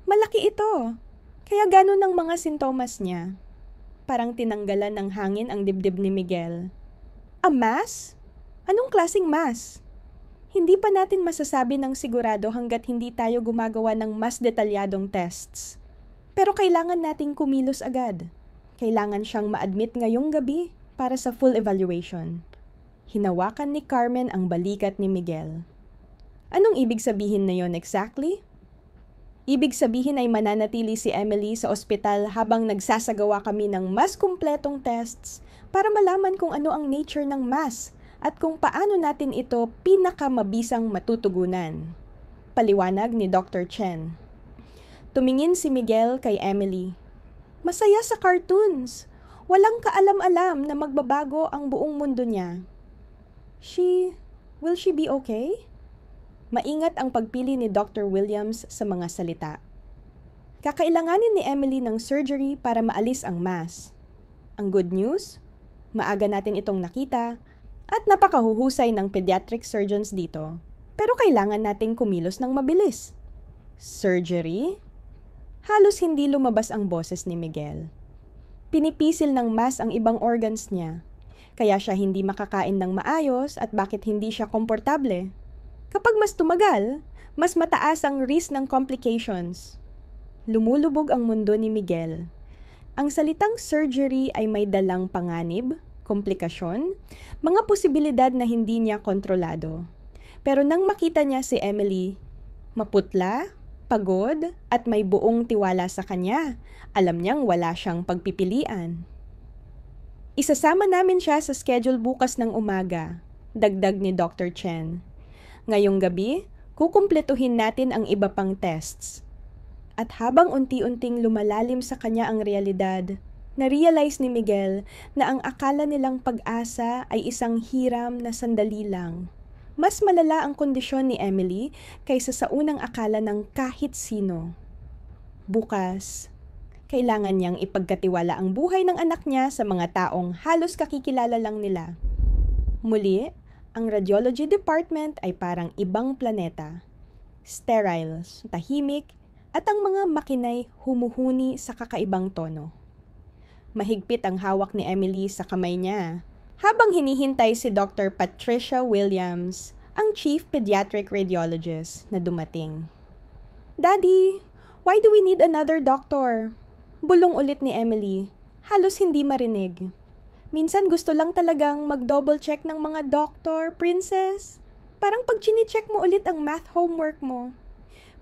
Malaki ito, kaya ganun ang mga sintomas niya. Parang tinanggalan ng hangin ang dibdib ni Miguel. A mass? Anong klaseng mass? Hindi pa natin masasabi ng sigurado hanggat hindi tayo gumagawa ng mas detalyadong tests. Pero kailangan nating kumilos agad. Kailangan siyang ma-admit ngayong gabi para sa full evaluation. Hinawakan ni Carmen ang balikat ni Miguel. Anong ibig sabihin na yon exactly? Ibig sabihin ay mananatili si Emily sa ospital habang nagsasagawa kami ng mas kumpletong tests para malaman kung ano ang nature ng mass at kung paano natin ito pinakamabisang matutugunan. Paliwanag ni Dr. Chen. Tumingin si Miguel kay Emily. Masaya sa cartoons. Walang kaalam-alam na magbabago ang buong mundo niya. Will she be okay? Maingat ang pagpili ni Dr. Williams sa mga salita. Kakailanganin ni Emily ng surgery para maalis ang mass. Ang good news, maaga natin itong nakita at napakahuhusay ng pediatric surgeons dito. Pero kailangan nating kumilos ng mabilis. Surgery? Halos hindi lumabas ang boses ni Miguel. Pinipisil ng mass ang ibang organs niya. Kaya siya hindi makakain ng maayos at bakit hindi siya komportable. Kapag mas tumagal, mas mataas ang risk ng complications. Lumulubog ang mundo ni Miguel. Ang salitang surgery ay may dalang panganib, komplikasyon, mga posibilidad na hindi niya kontrolado. Pero nang makita niya si Emily, maputla, pagod, at may buong tiwala sa kanya, alam niyang wala siyang pagpipilian. Isasama namin siya sa schedule bukas ng umaga, dagdag ni Dr. Chen. Ngayong gabi, kukumpletuhin natin ang iba pang tests. At habang unti-unting lumalalim sa kanya ang realidad, na-realize ni Miguel na ang akala nilang pag-asa ay isang hiram na sandali lang. Mas malala ang kondisyon ni Emily kaysa sa unang akala ng kahit sino. Bukas, kailangan niyang ipagkatiwala ang buhay ng anak niya sa mga taong halos kakikilala lang nila. Muli, ang radiology department ay parang ibang planeta. Sterile, tahimik, at ang mga makinay humuhuni sa kakaibang tono. Mahigpit ang hawak ni Emily sa kamay niya, habang hinihintay si Dr. Patricia Williams, ang Chief Pediatric Radiologist na dumating. Daddy, why do we need another doctor? Bulong ulit ni Emily, halos hindi marinig. Minsan gusto lang talagang mag-double check ng mga doktor, princess. Parang pag chine-check mo ulit ang math homework mo.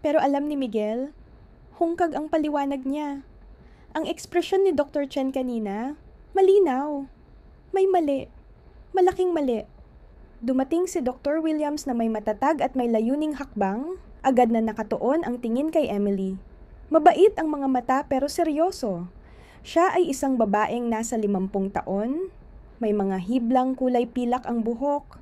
Pero alam ni Miguel, hungkag ang paliwanag niya. Ang ekspresyon ni Dr. Chen kanina, malinaw. May mali. Malaking mali. Dumating si Dr. Williams na may matatag at may layuning hakbang, agad na nakatuon ang tingin kay Emily. Mabait ang mga mata pero seryoso. Siya ay isang babaeng nasa 50 taon, may mga hiblang kulay pilak ang buhok,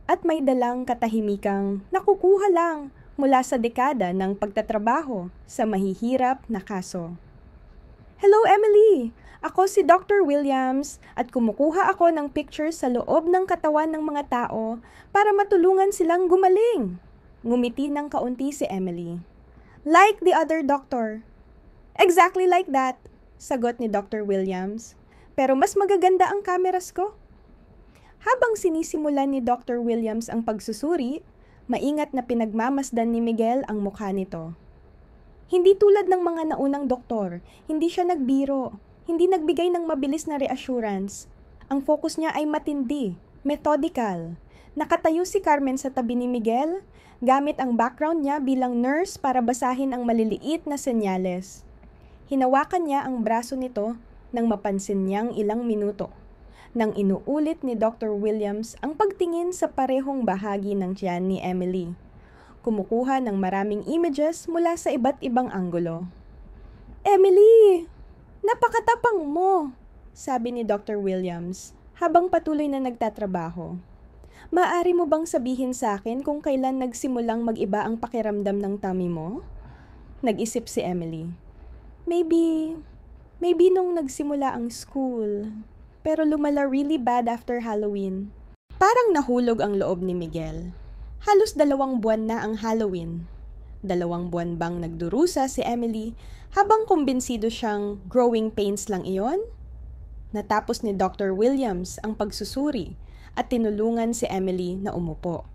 at may dalang katahimikang nakukuha lang mula sa dekada ng pagtatrabaho sa mahihirap na kaso. Hello Emily! Ako si Dr. Williams at kumukuha ako ng pictures sa loob ng katawan ng mga tao para matulungan silang gumaling. Ngumiti ng kaunti si Emily. Like the other doctor. Exactly like that. Sagot ni Dr. Williams, pero mas magaganda ang kameras ko. Habang sinisimulan ni Dr. Williams ang pagsusuri, maingat na pinagmamasdan ni Miguel ang mukha nito. Hindi tulad ng mga naunang doktor, hindi siya nagbiro, hindi nagbigay ng mabilis na reassurance. Ang focus niya ay matindi, methodical. Nakatayo si Carmen sa tabi ni Miguel, gamit ang background niya bilang nurse para basahin ang maliliit na senyales. Hinawakan niya ang braso nito nang mapansin niyang ilang minuto, nang inuulit ni Dr. Williams ang pagtingin sa parehong bahagi ng tiyan ni Emily. Kumukuha ng maraming images mula sa iba't ibang anggulo. Emily! Napakatapang mo, sabi ni Dr. Williams habang patuloy na nagtatrabaho. Maaari mo bang sabihin sa akin kung kailan nagsimulang mag-iba ang pakiramdam ng tummy mo? Nag-isip si Emily. Maybe nung nagsimula ang school, pero lumala really bad after Halloween. Parang nahulog ang loob ni Miguel. Halos 2 buwan na ang Halloween. 2 buwan bang nagdurusa si Emily habang kumbinsido siyang growing pains lang iyon? Natapos ni Dr. Williams ang pagsusuri at tinulungan si Emily na umupo.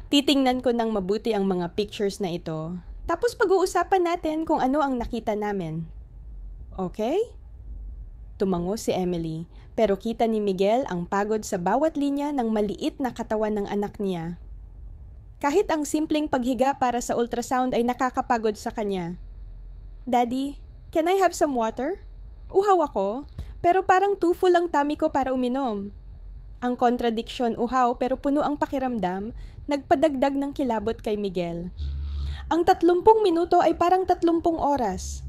Titingnan ko ng mabuti ang mga pictures na ito, tapos pag-uusapan natin kung ano ang nakita namin. Okay? Tumango si Emily, pero kita ni Miguel ang pagod sa bawat linya ng maliit na katawan ng anak niya. Kahit ang simpleng paghiga para sa ultrasound ay nakakapagod sa kanya. Daddy, can I have some water? Uhaw ako, pero parang too full ang tummy ko para uminom. Ang kontradiksyon uhaw pero puno ang pakiramdam, nagpadagdag ng kilabot kay Miguel. Ang 30 minuto ay parang 30 oras.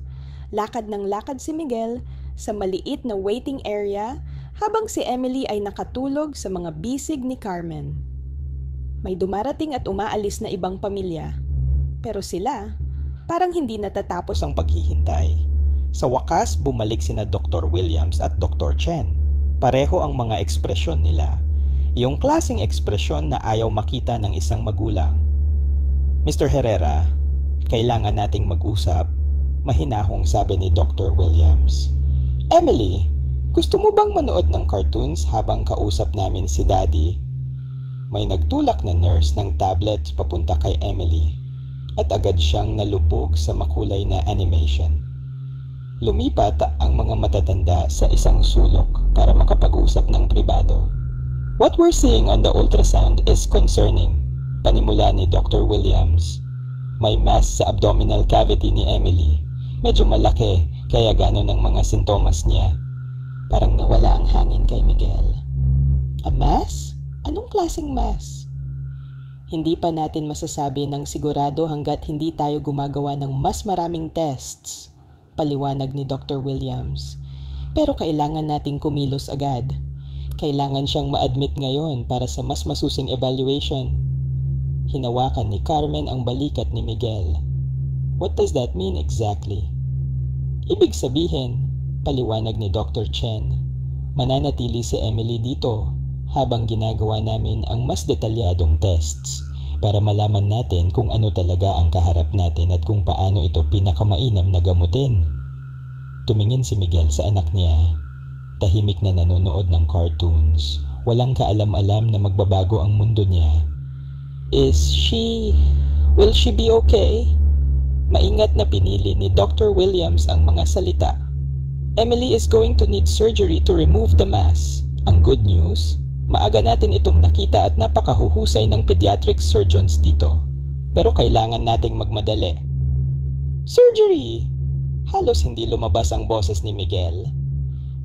Lakad ng lakad si Miguel sa maliit na waiting area habang si Emily ay nakatulog sa mga bisig ni Carmen. May dumarating at umaalis na ibang pamilya, pero sila parang hindi natatapos ang paghihintay. Sa wakas, bumalik sina Dr. Williams at Dr. Chen. Pareho ang mga ekspresyon nila. Yung klaseng ekspresyon na ayaw makita ng isang magulang. Mr. Herrera, kailangan nating mag-usap, mahinahong sabi ni Dr. Williams. Emily, gusto mo bang manood ng cartoons habang kausap namin si Daddy? May nagtulak na nurse ng tablet papunta kay Emily at agad siyang nalubog sa makulay na animation. Lumipat ang mga matatanda sa isang sulok para makapag-usap ng pribado. What we're seeing on the ultrasound is concerning, panimula ni Dr. Williams. May mass sa abdominal cavity ni Emily. Medyo malaki, kaya gano'n ang mga sintomas niya. Parang nawala ang hangin kay Miguel. A mass? Anong klaseng mass? Hindi pa natin masasabi ng sigurado hanggat hindi tayo gumagawa ng mas maraming tests, paliwanag ni Dr. Williams. Pero kailangan nating kumilos agad. Kailangan siyang ma-admit ngayon para sa mas masusing evaluation. Hinawakan ni Carmen ang balikat ni Miguel. What does that mean exactly? Ibig sabihin, paliwanag ni Dr. Chen, mananatili si Emily dito habang ginagawa namin ang mas detalyadong tests para malaman natin kung ano talaga ang kaharap natin at kung paano ito pinakamainam na gamutin. Tumingin si Miguel sa anak niya. Tahimik na nanonood ng cartoons. Walang kaalam-alam na magbabago ang mundo niya. Will she be okay? Maingat na pinili ni Dr. Williams ang mga salita. Emily is going to need surgery to remove the mass. Ang good news, maaga natin itong nakita at napakahuhusay ng pediatric surgeons dito. Pero kailangan nating magmadali. Surgery! Halos hindi lumabas ang boses ni Miguel.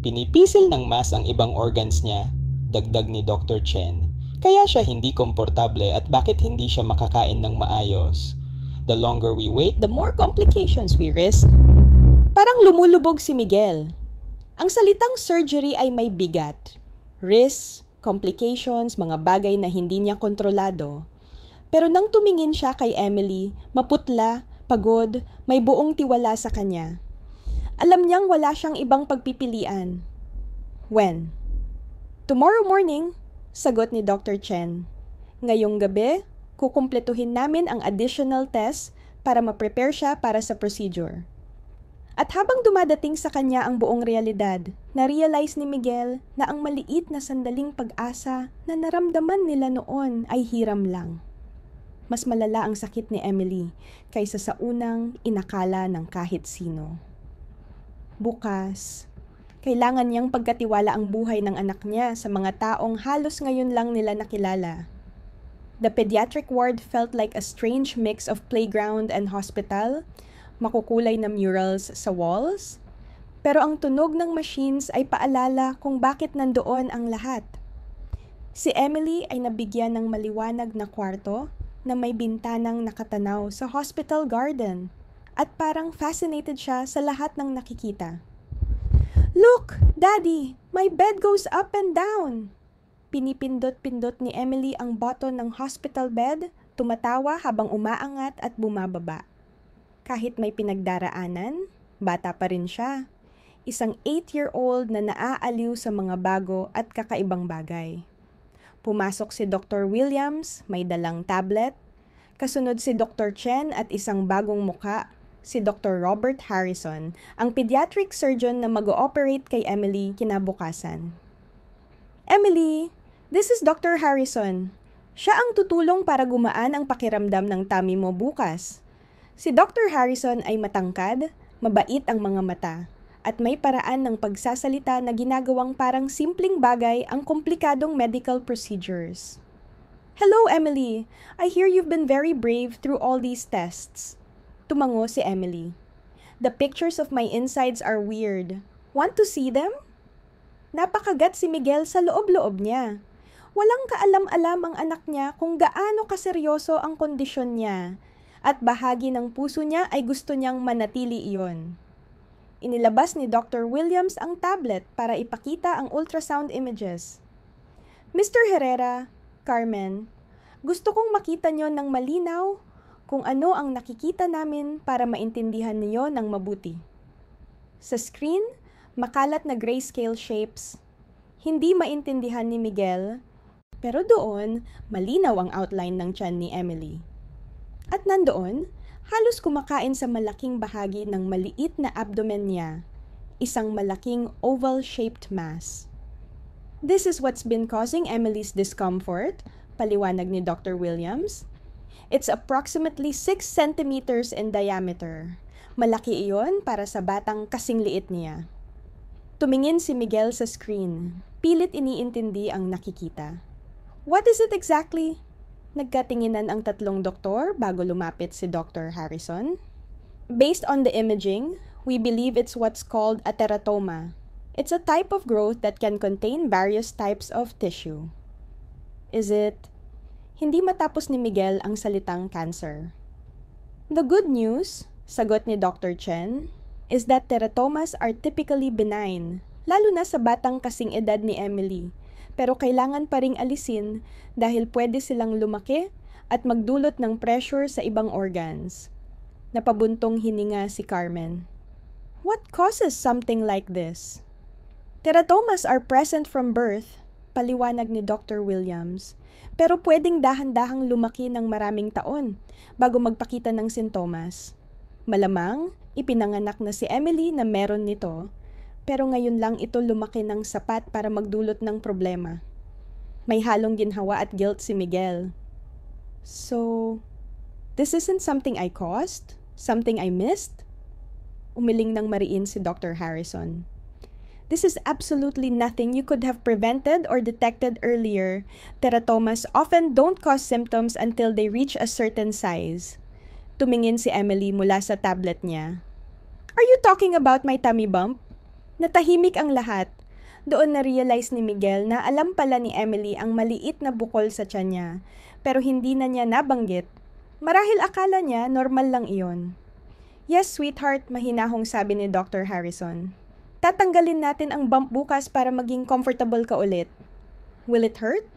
Pinipisil ng mass ang ibang organs niya, dagdag ni Dr. Chen. Kaya siya hindi komportable at bakit hindi siya makakain ng maayos. The longer we wait, the more complications we risk. Parang lumulubog si Miguel. Ang salitang surgery ay may bigat. Risk, complications, mga bagay na hindi niya kontrolado. Pero nang tumingin siya kay Emily, maputla, pagod, may buong tiwala sa kanya. Alam niyang wala siyang ibang pagpipilian. When? Tomorrow morning, sagot ni Dr. Chen. Ngayong gabi, kukumpletuhin namin ang additional test para ma-prepare siya para sa procedure. At habang dumadating sa kanya ang buong realidad, na-realize ni Miguel na ang maliit na sandaling pag-asa na naramdaman nila noon ay hiram lang. Mas malala ang sakit ni Emily kaysa sa unang inakala ng kahit sino. Bukas, kailangan niyang pagkatiwala ang buhay ng anak niya sa mga taong halos ngayon lang nila nakilala. The pediatric ward felt like a strange mix of playground and hospital, makukulay na murals sa walls, pero ang tunog ng machines ay paalala kung bakit nandoon ang lahat. Si Emily ay nabigyan ng maliwanag na kwarto na may bintanang nakatanaw sa hospital garden at parang fascinated siya sa lahat ng nakikita. "Look, Daddy! My bed goes up and down!" Pinipindot-pindot ni Emily ang button ng hospital bed, tumatawa habang umaangat at bumababa. Kahit may pinagdaraanan, bata pa rin siya. Isang 8-year-old na naaaliw sa mga bago at kakaibang bagay. Pumasok si Dr. Williams, may dalang tablet. Kasunod si Dr. Chen at isang bagong muka, si Dr. Robert Harrison, ang pediatric surgeon na mag-ooperate kay Emily kinabukasan. "Emily, this is Dr. Harrison. Siya ang tutulong para gumaan ang pakiramdam ng tummy mo bukas." Si Dr. Harrison ay matangkad, mabait ang mga mata, at may paraan ng pagsasalita na ginagawang parang simpleng bagay ang komplikadong medical procedures. "Hello, Emily. I hear you've been very brave through all these tests." Tumango si Emily. "The pictures of my insides are weird. Want to see them?" Napakagat si Miguel sa loob-loob niya. Walang kaalam-alam ang anak niya kung gaano kaseryoso ang kondisyon niya, at bahagi ng puso niya ay gusto niyang manatili iyon. Inilabas ni Dr. Williams ang tablet para ipakita ang ultrasound images. "Mr. Herrera, Carmen, gusto kong makita niyo ng malinaw kung ano ang nakikita namin para maintindihan niyo ng mabuti." Sa screen, makalat na grayscale shapes. Hindi maintindihan ni Miguel, pero doon, malinaw ang outline ng tiyan ni Emily. At nandoon, halos kumakain sa malaking bahagi ng maliit na abdomen niya, isang malaking oval-shaped mass. "This is what's been causing Emily's discomfort," paliwanag ni Dr. Williams. "It's approximately 6 centimeters in diameter. Malaki iyon para sa batang kasing liit niya." Tumingin si Miguel sa screen. Pilit iniintindi ang nakikita. "What is it exactly?" Nagkatinginan ang tatlong doktor bago lumapit si Dr. Harrison. "Based on the imaging, we believe it's what's called a teratoma. It's a type of growth that can contain various types of tissue." "Is it?" Hindi matapos ni Miguel ang salitang cancer. "The good news," sagot ni Dr. Chen, "is that teratomas are typically benign, lalo na sa batang kasing edad ni Emily. Pero kailangan pa ring alisin dahil pwede silang lumaki at magdulot ng pressure sa ibang organs." Napabuntong hininga si Carmen. "What causes something like this?" "Teratomas are present from birth," paliwanag ni Dr. Williams. "Pero pwedeng dahan-dahang lumaki ng maraming taon bago magpakita ng sintomas. Malamang, ipinanganak na si Emily na meron nito, pero ngayon lang ito lumaki ng sapat para magdulot ng problema." May halong ginhawa at guilt si Miguel. "So, this isn't something I caused? Something I missed?" Umiling ng mariin si Dr. Harrison. "This is absolutely nothing you could have prevented or detected earlier. Teratomas often don't cause symptoms until they reach a certain size." Tumingin si Emily mula sa tablet niya. "Are you talking about my tummy bump?" Natahimik ang lahat. Doon na-realize ni Miguel na alam pala ni Emily ang maliit na bukol sa tiyan niya, pero hindi na niya nabanggit. Marahil akala niya normal lang iyon. "Yes, sweetheart," mahinahong sabi ni Dr. Harrison. "Tatanggalin natin ang bump bukas para maging comfortable ka ulit." "Will it hurt?"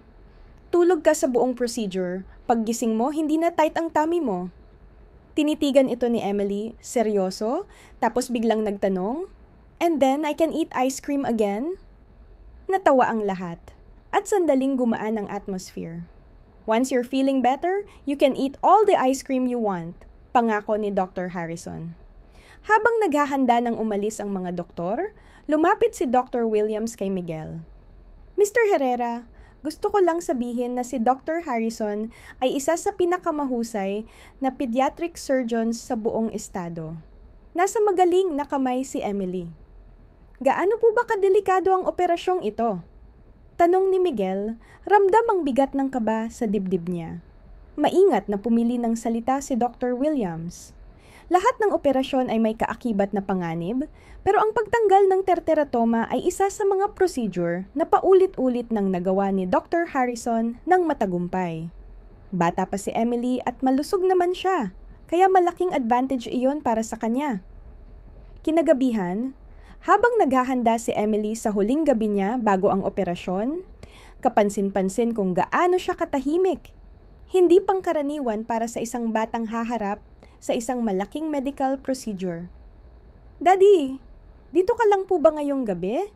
"Tulog ka sa buong procedure. Paggising mo, hindi na tight ang tummy mo." Tinitigan ito ni Emily, seryoso, tapos biglang nagtanong, "And then I can eat ice cream again?" Natawa ang lahat, at sandaling gumaan ang atmosphere. "Once you're feeling better, you can eat all the ice cream you want," pangako ni Dr. Harrison. Habang naghahanda ng umalis ang mga doktor, lumapit si Dr. Williams kay Miguel. "Mr. Herrera, gusto ko lang sabihin na si Dr. Harrison ay isa sa pinakamahusay na pediatric surgeons sa buong estado. Nasa magaling na kamay si Emily." "Gaano po ba kadelikado ang operasyong ito?" Tanong ni Miguel, ramdam ang bigat ng kaba sa dibdib niya. Maingat na pumili ng salita si Dr. Williams. Lahat ng operasyon ay may kaakibat na panganib, pero ang pagtanggal ng teratoma ay isa sa mga procedure na paulit-ulit nang nagawa ni Dr. Harrison ng matagumpay. Bata pa si Emily at malusog naman siya, kaya malaking advantage iyon para sa kanya. Kinagabihan, Habang naghahanda si Emily sa huling gabi niya bago ang operasyon, kapansin-pansin kung gaano siya katahimik. Hindi pangkaraniwan para sa isang batang haharap sa isang malaking medical procedure. "Daddy, dito ka lang po ba ngayong gabi?"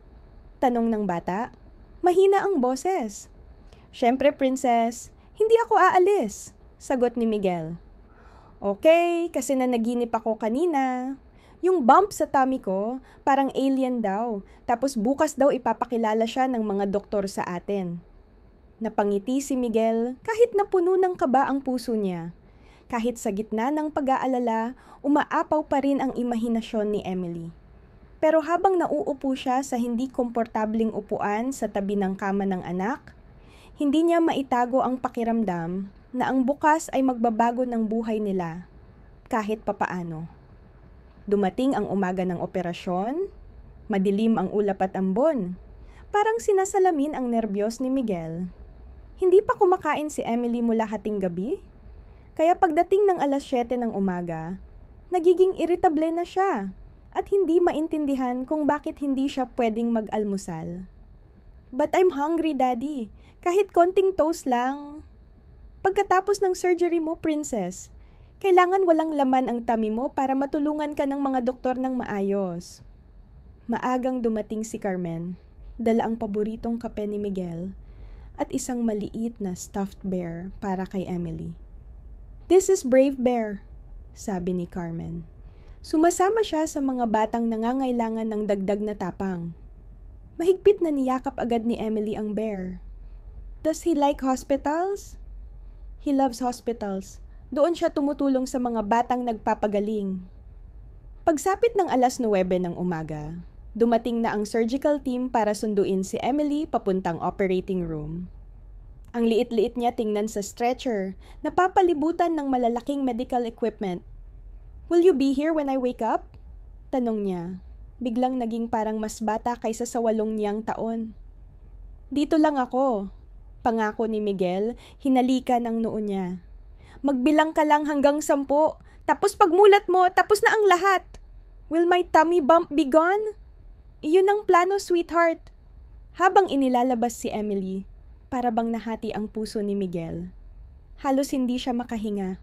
Tanong ng bata. Mahina ang boses. "Siyempre, princess, hindi ako aalis," sagot ni Miguel. "Okay, kasi nanaginip ako kanina. Yung bump sa tummy ko, parang alien daw. Tapos bukas daw ipapakilala siya ng mga doktor sa atin." Napangiti si Miguel kahit napuno ng kaba ang puso niya. Kahit sa gitna ng pag-aalala, umaapaw pa rin ang imahinasyon ni Emily. Pero habang nauupo siya sa hindi komportabling upuan sa tabi ng kama ng anak, hindi niya maitago ang pakiramdam na ang bukas ay magbabago ng buhay nila kahit papaano. Dumating ang umaga ng operasyon, madilim ang ulap at ambon. Parang sinasalamin ang nerbiyos ni Miguel. Hindi pa kumakain si Emily mula hating gabi, kaya pagdating ng 7:00 ng umaga, nagiging irritable na siya at hindi maintindihan kung bakit hindi siya pwedeng mag-almusal. "But I'm hungry, Daddy. Kahit konting toast lang." "Pagkatapos ng surgery mo, princess, kailangan walang laman ang tummy mo para matulungan ka ng mga doktor ng maayos." Maagang dumating si Carmen, dala ang paboritong kape ni Miguel at isang maliit na stuffed bear para kay Emily. "This is Brave Bear," sabi ni Carmen. Sumasama siya sa mga batang nangangailangan ng dagdag na tapang. Mahigpit na niyakap agad ni Emily ang bear. "Does he like hospitals?" "He loves hospitals. Doon siya tumutulong sa mga batang nagpapagaling." Pagsapit ng 9:00 ng umaga, dumating na ang surgical team para sunduin si Emily papuntang operating room. Ang liit-liit niya tingnan sa stretcher, napapalibutan ng malalaking medical equipment. "Will you be here when I wake up?" tanong niya. Biglang naging parang mas bata kaysa sa 8 niyang taon. "Dito lang ako," pangako ni Miguel, hinalikan ang noo niya. "Magbilang ka lang hanggang 10, tapos pagmulat mo, tapos na ang lahat. Will my tummy bump be gone?" "Iyon ang plano, sweetheart." Habang inilalabas si Emily, para bang nahati ang puso ni Miguel. Halos hindi siya makahinga.